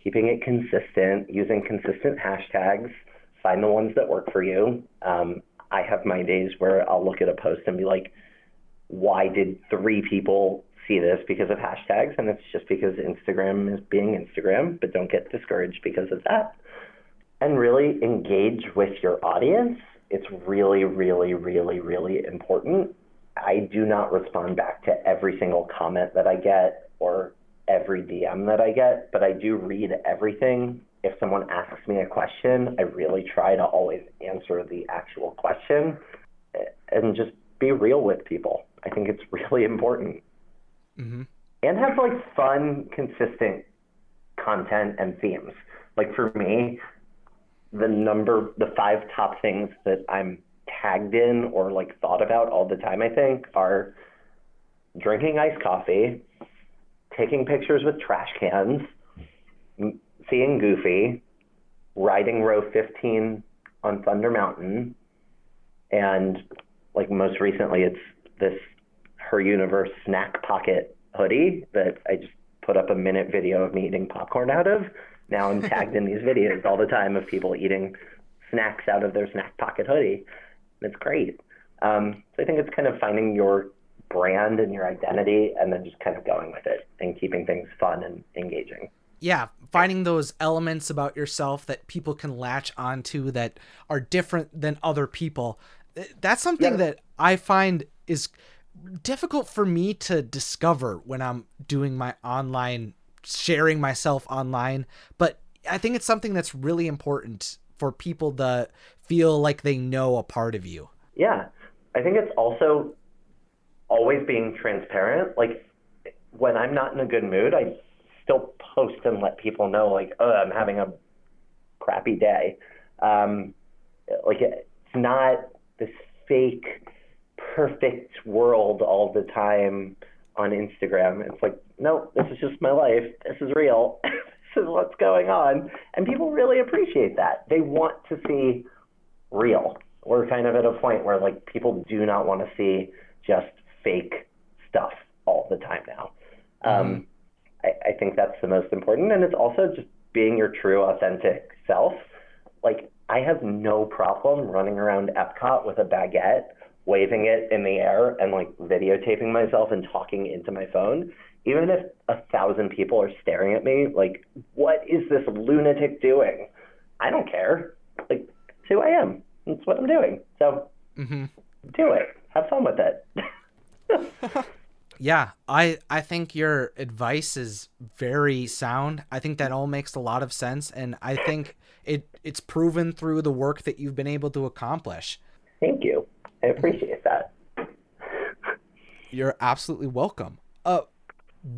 [SPEAKER 2] keeping it consistent, using consistent hashtags, find the ones that work for you. I have my days where I'll look at a post and be like, why did 3 people see this because of hashtags? And it's just because Instagram is being Instagram, but don't get discouraged because of that. And really engage with your audience. It's really, really, really, really important. I do not respond back to every single comment that I get or every DM that I get, but I do read everything. If someone asks me a question, I really try to always answer the actual question and just be real with people. I think it's really important.
[SPEAKER 1] Mm-hmm.
[SPEAKER 2] And have like fun, consistent content and themes. Like for me, the 5 top things that I'm tagged in or like thought about all the time, I think, are drinking iced coffee, taking pictures with trash cans, seeing Goofy, riding row 15 on Thunder Mountain, and like most recently it's this Her Universe snack pocket hoodie that I just put up a minute video of me eating popcorn out of. Now I'm tagged in these videos all the time of people eating snacks out of their snack pocket hoodie. And it's great. So I think it's kind of finding your brand and your identity and then just kind of going with it and keeping things fun and engaging.
[SPEAKER 1] Yeah, finding those elements about yourself that people can latch onto that are different than other people. That's something that I find is difficult for me to discover when I'm doing my online, sharing myself online. But I think it's something that's really important for people to feel like they know a part of you.
[SPEAKER 2] Yeah, I think it's also always being transparent. Like, when I'm not in a good mood, I still post and let people know, like, oh, I'm having a crappy day. Like, it's not this fake, perfect world all the time on Instagram. It's like, no, this is just my life. This is real. This is what's going on. And people really appreciate that. They want to see real. We're kind of at a point where, like, people do not want to see just fake stuff all the time now. I think think that's the most important. And it's also just being your true, authentic self. Like, I have no problem running around Epcot with a baguette, waving it in the air, and like videotaping myself and talking into my phone. Even if 1,000 people are staring at me, like, what is this lunatic doing? I don't care. Like, it's who I am. That's what I'm doing. So do it. Have fun with it.
[SPEAKER 1] Yeah, I think your advice is very sound. I think that all makes a lot of sense, and I think it's proven through the work that you've been able to accomplish.
[SPEAKER 2] Thank you. I appreciate that.
[SPEAKER 1] You're absolutely welcome.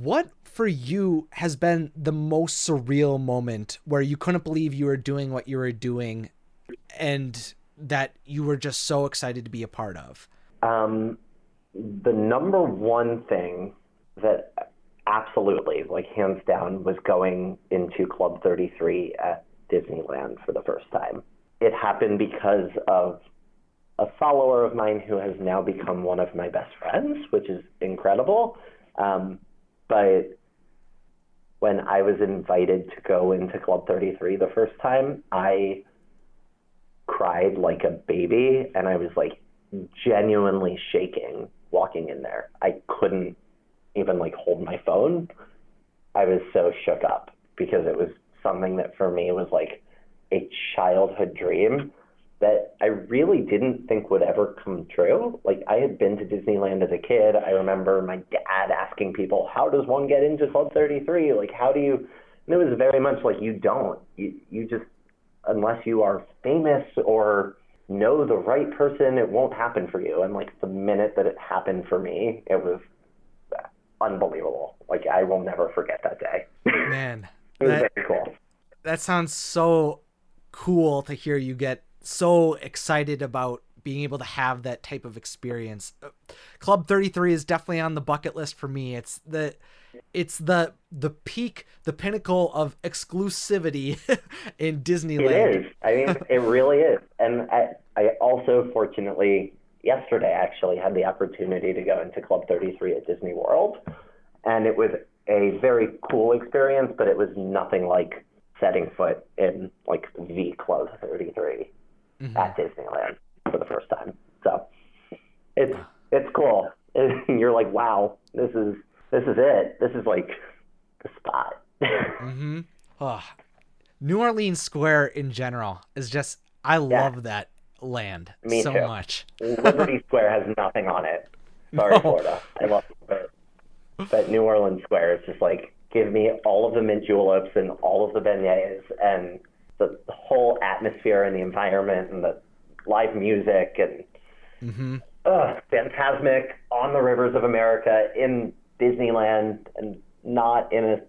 [SPEAKER 1] What for you has been the most surreal moment where you couldn't believe you were doing what you were doing and that you were just so excited to be a part of?
[SPEAKER 2] The number one thing that absolutely, like hands down, was going into Club 33 at Disneyland for the first time. It happened because of a follower of mine who has now become one of my best friends, which is incredible. But when I was invited to go into Club 33 the first time, I cried like a baby, and I was like genuinely shaking walking in there. I couldn't even like hold my phone. I was so shook up because it was something that for me was like a childhood dream that I really didn't think would ever come true. Like, I had been to Disneyland as a kid. I remember my dad asking people, how does one get into Club 33? Like, how do you, and it was very much like, you don't, you just, unless you are famous or know the right person, it won't happen for you. And like the minute that it happened for me, it was unbelievable. Like, I will never forget that day.
[SPEAKER 1] Man,
[SPEAKER 2] it was very cool.
[SPEAKER 1] That sounds so cool to hear you get so excited about being able to have that type of experience. Club 33 is definitely on the bucket list for me. It's the peak, the pinnacle of exclusivity in Disneyland.
[SPEAKER 2] It is. I mean, it really is. And I also, fortunately, yesterday actually had the opportunity to go into Club 33 at Disney World. And it was a very cool experience, but it was nothing like setting foot in like the Club 33 at Disneyland for the first time. So it's cool. You're like, wow, this is it. This is like the spot.
[SPEAKER 1] New Orleans Square in general is just, I love that land
[SPEAKER 2] Me
[SPEAKER 1] so
[SPEAKER 2] too.
[SPEAKER 1] much.
[SPEAKER 2] Liberty Square has nothing on it. Sorry, Florida. I love it. But New Orleans Square is just like, give me all of the mint juleps and all of the beignets and the whole atmosphere and the environment and the live music and Phantasmic on the rivers of America in Disneyland and not in a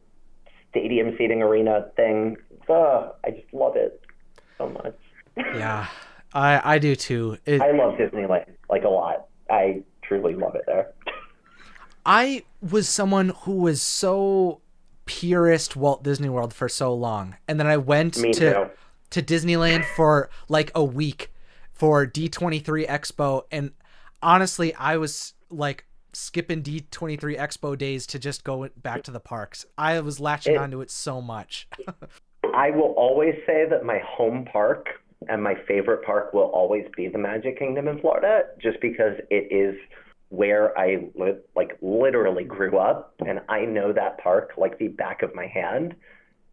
[SPEAKER 2] stadium seating arena thing. I just love it so much.
[SPEAKER 1] Yeah, I do too.
[SPEAKER 2] I love Disneyland like a lot. I truly love it there.
[SPEAKER 1] I was someone who was so purist Walt Disney World for so long, and then I went to Disneyland for like a week for D23 Expo, and honestly I was like skipping D23 Expo days to just go back to the parks. I was latching onto it so much.
[SPEAKER 2] I will always say that my home park and my favorite park will always be the Magic Kingdom in Florida, just because it is where I like literally grew up, and I know that park like the back of my hand.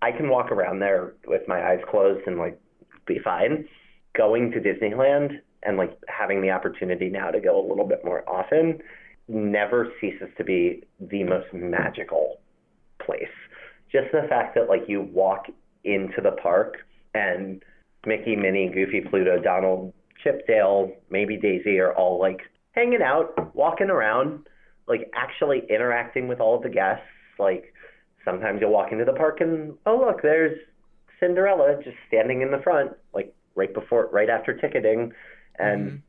[SPEAKER 2] I can walk around there with my eyes closed and like be fine. Going to Disneyland and like having the opportunity now to go a little bit more often never ceases to be the most magical place. Just the fact that like you walk into the park and Mickey, Minnie, Goofy, Pluto, Donald, Chip, Dale, maybe Daisy are all like hanging out, walking around, like actually interacting with all of the guests. Like sometimes you'll walk into the park and, oh, look, there's Cinderella just standing in the front, like right after ticketing and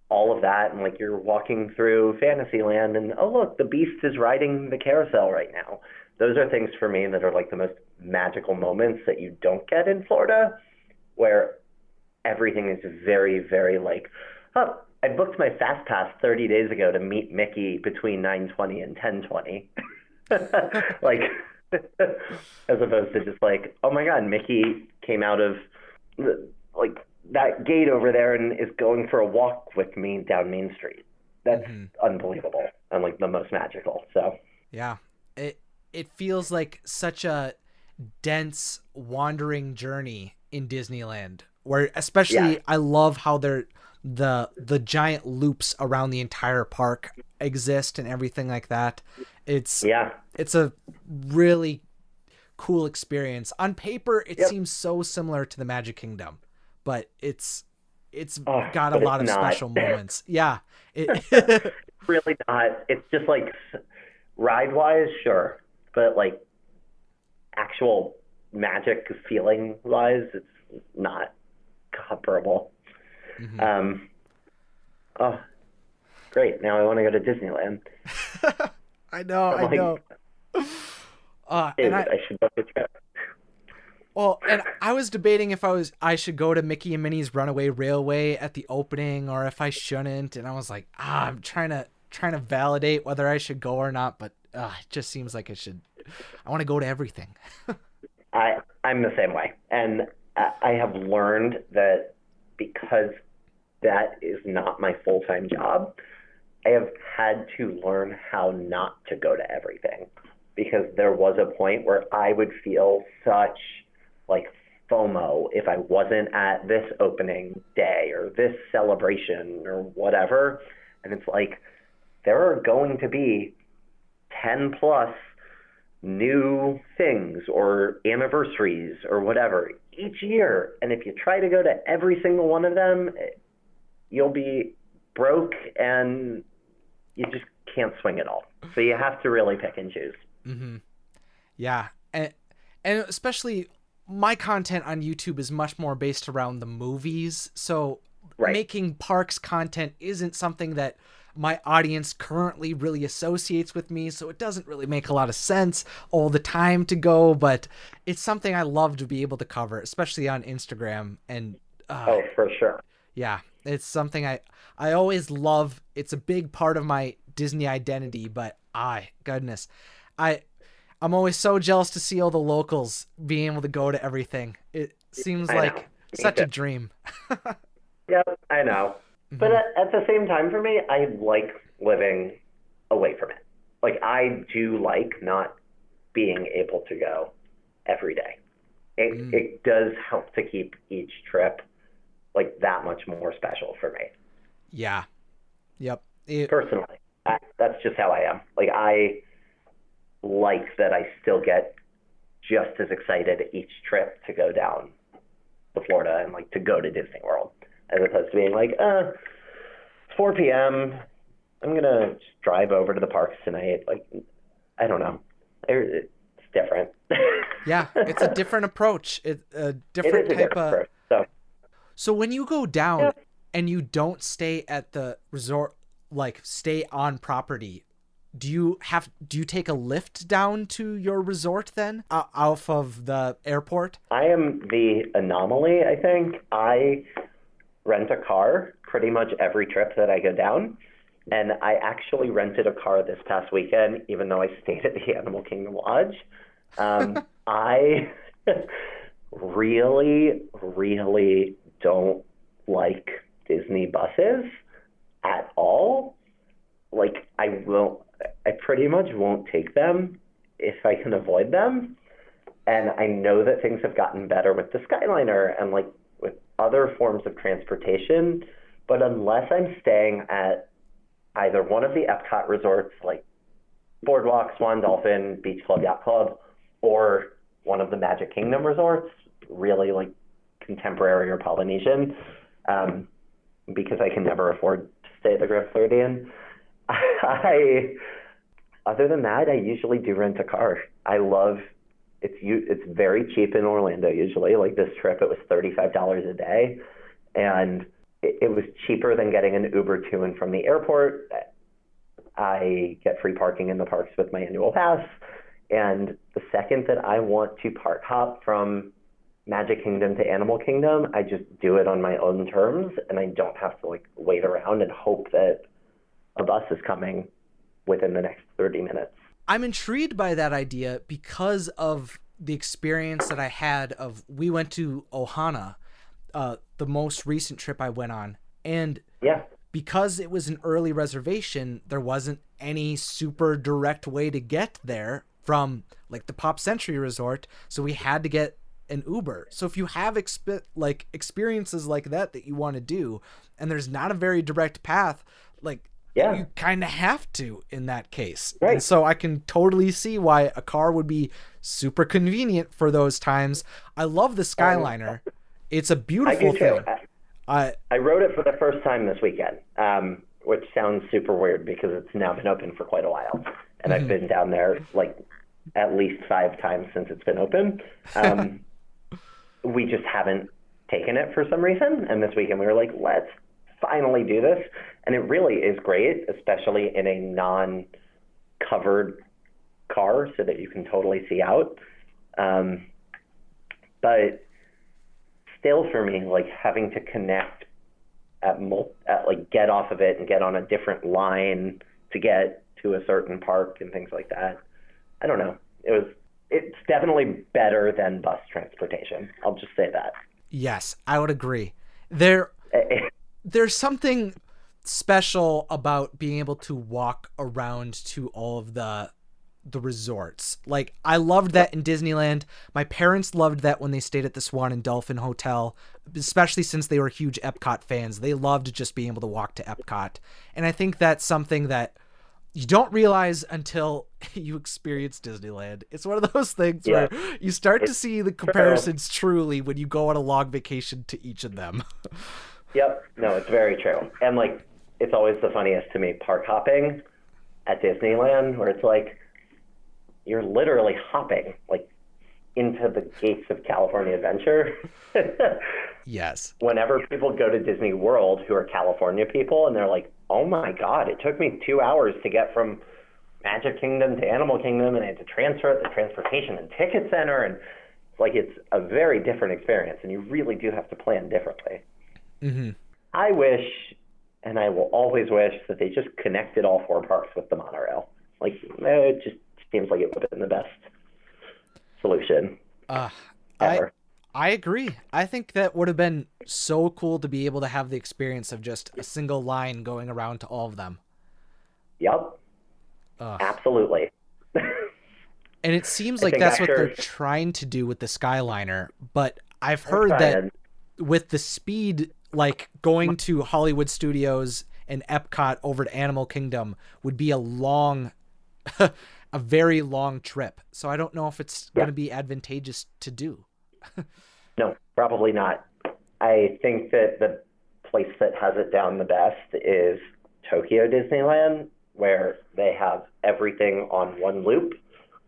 [SPEAKER 2] all of that. And like you're walking through Fantasyland and, oh, look, the Beast is riding the carousel right now. Those are things for me that are like the most magical moments that you don't get in Florida, where everything is very, very like, oh, I booked my Fast Pass 30 days ago to meet Mickey between 9:20 and 10:20. Like, As opposed to just like, oh my God, Mickey came out of like that gate over there and is going for a walk with me down Main Street. That's unbelievable and like the most magical. So
[SPEAKER 1] Yeah. It feels like such a dense wandering journey in Disneyland, where especially
[SPEAKER 2] yeah,
[SPEAKER 1] I love how the giant loops around the entire park exist and everything like that. It's
[SPEAKER 2] yeah,
[SPEAKER 1] it's a really cool experience. On paper, it
[SPEAKER 2] yep.
[SPEAKER 1] seems so similar to the Magic Kingdom, but it's
[SPEAKER 2] Oh,
[SPEAKER 1] got a
[SPEAKER 2] but it's
[SPEAKER 1] lot of
[SPEAKER 2] not.
[SPEAKER 1] special moments. Yeah.
[SPEAKER 2] Really not. It's just like ride wise, sure, but like actual magic feeling wise, it's not comparable. Um, oh, great! Now I want to go to Disneyland.
[SPEAKER 1] I know,
[SPEAKER 2] I'm
[SPEAKER 1] I
[SPEAKER 2] like,
[SPEAKER 1] know.
[SPEAKER 2] dude,
[SPEAKER 1] And
[SPEAKER 2] I should book a trip.
[SPEAKER 1] well, and I was debating if I should go to Mickey and Minnie's Runaway Railway at the opening or if I shouldn't, and I was like, I'm trying to validate whether I should go or not, but it just seems like I should. I want to go to everything.
[SPEAKER 2] I'm the same way, and I have learned that because that is not my full-time job, I have had to learn how not to go to everything, because there was a point where I would feel such like FOMO if I wasn't at this opening day or this celebration or whatever. And it's like there are going to be 10 plus new things or anniversaries or whatever each year. And if you try to go to every single one of them, you'll be broke and you just can't swing it all. So you have to really pick and choose.
[SPEAKER 1] Mm-hmm. Yeah. And especially my content on YouTube is much more based around the movies. So making parks content isn't something that my audience currently really associates with me. So it doesn't really make a lot of sense all the time to go, but it's something I love to be able to cover, especially on Instagram. And
[SPEAKER 2] oh, for sure.
[SPEAKER 1] Yeah, it's something I always love. It's a big part of my Disney identity, but goodness, I'm always so jealous to see all the locals being able to go to everything. It seems like such a dream.
[SPEAKER 2] Yep, I know. But at the same time, for me, I like living away from it. Like, I do like not being able to go every day. It does help to keep each trip like that much more special for me.
[SPEAKER 1] Yeah. Yep.
[SPEAKER 2] Personally, that's just how I am. Like, I like that I still get just as excited each trip to go down to Florida and like to go to Disney World, as opposed to being like, it's 4 p.m. I'm going to just drive over to the parks tonight. Like, I don't know. It's different.
[SPEAKER 1] Yeah, it's a different approach. It's a different type of approach. So when you go down and you don't stay at the resort, like stay on property, do you take a lift down to your resort then off of the airport?
[SPEAKER 2] I am the anomaly, I think. I rent a car pretty much every trip that I go down. And I actually rented a car this past weekend, even though I stayed at the Animal Kingdom Lodge. I really, really don't like Disney buses at all. Like, I pretty much won't take them if I can avoid them. And I know that things have gotten better with the Skyliner and like with other forms of transportation, but unless I'm staying at either one of the Epcot resorts like Boardwalk, Swan Dolphin, Beach Club, Yacht Club, or one of the Magic Kingdom resorts, really like Contemporary or Polynesian, because I can never afford to stay at the Grand Floridian. Other than that, I usually do rent a car. I love it's very cheap in Orlando usually. Like this trip, it was $35 a day, and it was cheaper than getting an Uber to and from the airport. I get free parking in the parks with my annual pass, and the second that I want to park hop from Magic Kingdom to Animal Kingdom, I just do it on my own terms, and I don't have to like wait around and hope that a bus is coming within the next 30 minutes.
[SPEAKER 1] I'm intrigued by that idea because of the experience that I had we went to Ohana, the most recent trip I went on. And
[SPEAKER 2] Yeah.
[SPEAKER 1] because it was an early reservation, there wasn't any super direct way to get there from like the Pop Century Resort. So we had to get an Uber. So if you have experiences like that you want to do, and there's not a very direct path, like you kind of have to in that case.
[SPEAKER 2] Right.
[SPEAKER 1] And so I can totally see why a car would be super convenient for those times. I love the Skyliner. It's a beautiful thing.
[SPEAKER 2] I rode it for the first time this weekend, which sounds super weird because it's now been open for quite a while. And I've been down there like at least 5 times since it's been open. We just haven't taken it for some reason. And this weekend we were like, let's finally do this. And it really is great, especially in a non-covered car so that you can totally see out. But still for me, like having to connect at like get off of it and get on a different line to get to a certain park and things like that. I don't know. It's definitely better than bus transportation. I'll just say that.
[SPEAKER 1] Yes, I would agree. There's something special about being able to walk around to all of the resorts. Like I loved that in Disneyland. My parents loved that when they stayed at the Swan and Dolphin Hotel, especially since they were huge Epcot fans. They loved just being able to walk to Epcot. And I think that's something that you don't realize until you experience Disneyland. It's one of those things where you start to see the comparisons truly when you go on a long vacation to each of them.
[SPEAKER 2] Yep. No, it's very true. And like, it's always the funniest to me, park hopping at Disneyland, where it's like, you're literally hopping like into the gates of California Adventure.
[SPEAKER 1] Yes.
[SPEAKER 2] Whenever people go to Disney World who are California people and they're like, oh my God, it took me 2 hours to get from Magic Kingdom to Animal Kingdom and I had to transfer at the Transportation and Ticket Center. And it's a very different experience and you really do have to plan differently.
[SPEAKER 1] Mm-hmm.
[SPEAKER 2] I wish, and I will always wish, that they just connected all 4 parks with the monorail. Like, it just seems like it would have been the best solution ever.
[SPEAKER 1] I agree. I think that would have been so cool to be able to have the experience of just a single line going around to all of them.
[SPEAKER 2] Yep. Absolutely.
[SPEAKER 1] And it seems like that's what they're trying to do with the Skyliner. But I've heard that with the speed, like going to Hollywood Studios and Epcot over to Animal Kingdom would be a very long trip. So I don't know if it's going to be advantageous to do.
[SPEAKER 2] No, probably not. I think that the place that has it down the best is Tokyo Disneyland, where they have everything on one loop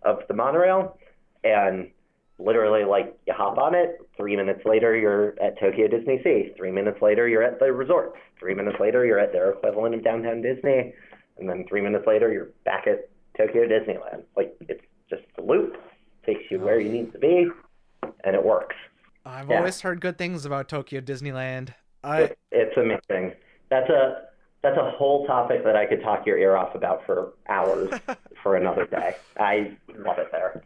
[SPEAKER 2] of the monorail. And literally, like, you hop on it, 3 minutes later, you're at Tokyo Disney Sea. 3 minutes later, you're at the resorts. 3 minutes later, you're at their equivalent of Downtown Disney. And then 3 minutes later, you're back at Tokyo Disneyland. Like, it's just a loop, takes you where you need to be, and it works.
[SPEAKER 1] I've always heard good things about Tokyo Disneyland.
[SPEAKER 2] It's amazing. That's a whole topic that I could talk your ear off about for hours for another day. I love it there.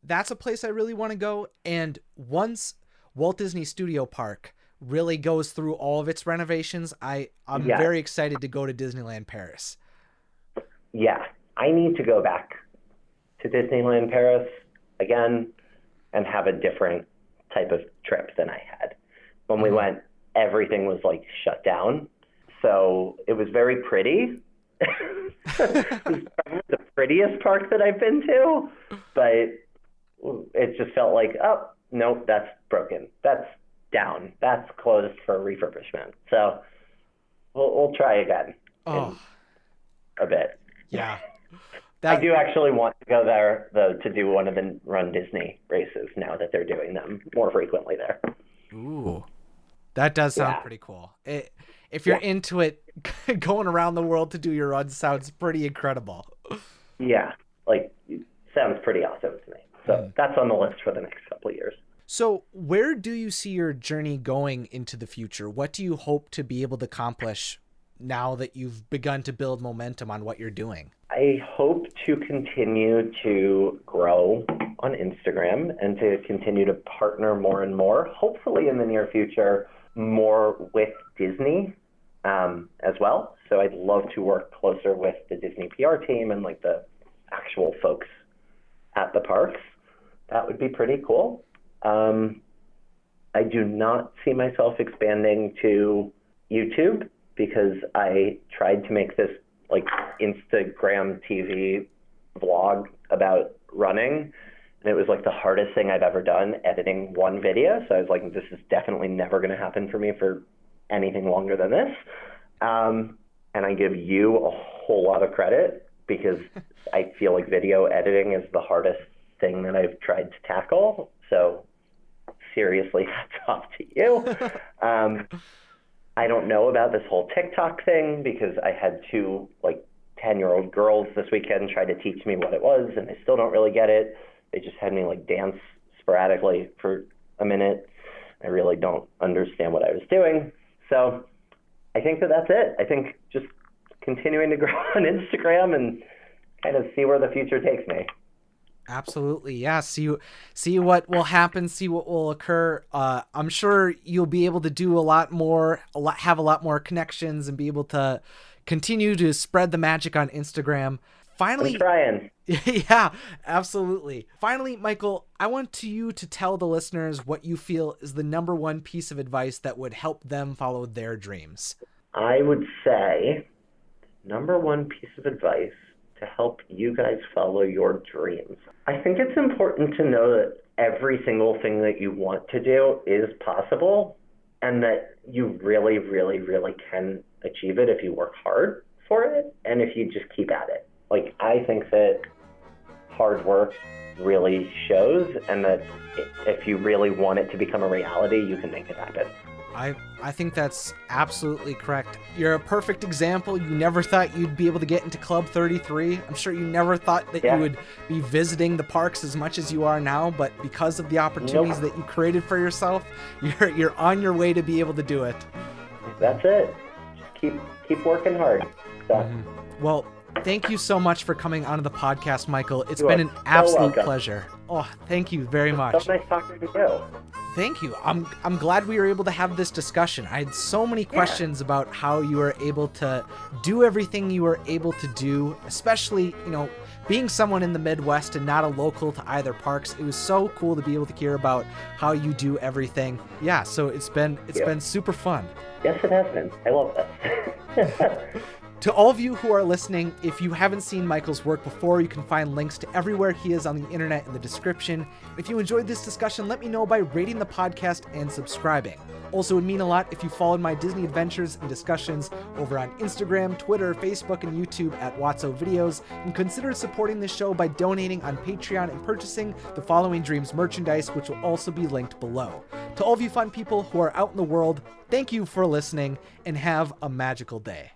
[SPEAKER 1] That's a place I really want to go. And once Walt Disney Studio Park really goes through all of its renovations, I'm very excited to go to Disneyland Paris.
[SPEAKER 2] Yeah, I need to go back to Disneyland Paris again and have a different type of trip than I had. When we went, everything was like shut down. So it was very pretty. It was probably the prettiest park that I've been to, but it just felt like, oh, nope, that's broken. That's down. That's closed for refurbishment. So we'll try again in a bit.
[SPEAKER 1] Yeah.
[SPEAKER 2] I do actually want to go there, though, to do one of the Run Disney races now that they're doing them more frequently there.
[SPEAKER 1] Ooh, that does sound pretty cool. If you're into it, going around the world to do your run sounds pretty incredible.
[SPEAKER 2] Yeah, sounds pretty awesome to me. So that's on the list for the next couple of years.
[SPEAKER 1] So where do you see your journey going into the future? What do you hope to be able to accomplish now that you've begun to build momentum on what you're doing?
[SPEAKER 2] I hope to continue to grow on Instagram and to continue to partner more and more, hopefully in the near future, more with Disney as well. So I'd love to work closer with the Disney PR team and like the actual folks at the parks. That would be pretty cool. I do not see myself expanding to YouTube because I tried to make this like Instagram TV vlog about running, and it was like the hardest thing I've ever done, editing one video. So I was like, this is definitely never going to happen for me for anything longer than this. And I give you a whole lot of credit because I feel like video editing is the hardest thing that I've tried to tackle. So seriously, hats off to you. I don't know about this whole TikTok thing because I had two like 10-year-old girls this weekend try to teach me what it was, and I still don't really get it. They just had me like dance sporadically for a minute. I really don't understand what I was doing. So I think that's it. I think just continuing to grow on Instagram and kind of see where the future takes me.
[SPEAKER 1] Absolutely. Yeah. See what will happen, see what will occur. I'm sure you'll be able to do have a lot more connections and be able to continue to spread the magic on Instagram. Finally,
[SPEAKER 2] I'm trying.
[SPEAKER 1] Yeah, absolutely. Finally, Michael, I want you to tell the listeners what you feel is the number one piece of advice that would help them follow their dreams.
[SPEAKER 2] I would say number one piece of advice to help you guys follow your dreams. I think it's important to know that every single thing that you want to do is possible and that you really, really, really can achieve it if you work hard for it and if you just keep at it. Like, I think that hard work really shows, and that if you really want it to become a reality, you can make it happen.
[SPEAKER 1] I think that's absolutely correct. You're a perfect example. You never thought you'd be able to get into Club 33. I'm sure you never thought that you would be visiting the parks as much as you are now, but because of the opportunities that you created for yourself, you're on your way to be able to do it.
[SPEAKER 2] That's it. Just keep working hard. So.
[SPEAKER 1] Well, thank you so much for coming onto the podcast, Michael. It's been an absolute pleasure. Oh, thank you very much.
[SPEAKER 2] So nice talking to you.
[SPEAKER 1] Thank you. I'm glad we were able to have this discussion. I had so many questions about how you were able to do everything you were able to do, especially, being someone in the Midwest and not a local to either parks. It was so cool to be able to hear about how you do everything. Yeah, so it's been super fun.
[SPEAKER 2] Yes, it has been. I love this.
[SPEAKER 1] To all of you who are listening, if you haven't seen Michael's work before, you can find links to everywhere he is on the internet in the description. If you enjoyed this discussion, let me know by rating the podcast and subscribing. Also, it would mean a lot if you followed my Disney adventures and discussions over on Instagram, Twitter, Facebook, and YouTube at Watso Videos, and consider supporting this show by donating on Patreon and purchasing the Following Dreams merchandise, which will also be linked below. To all of you fun people who are out in the world, thank you for listening, and have a magical day.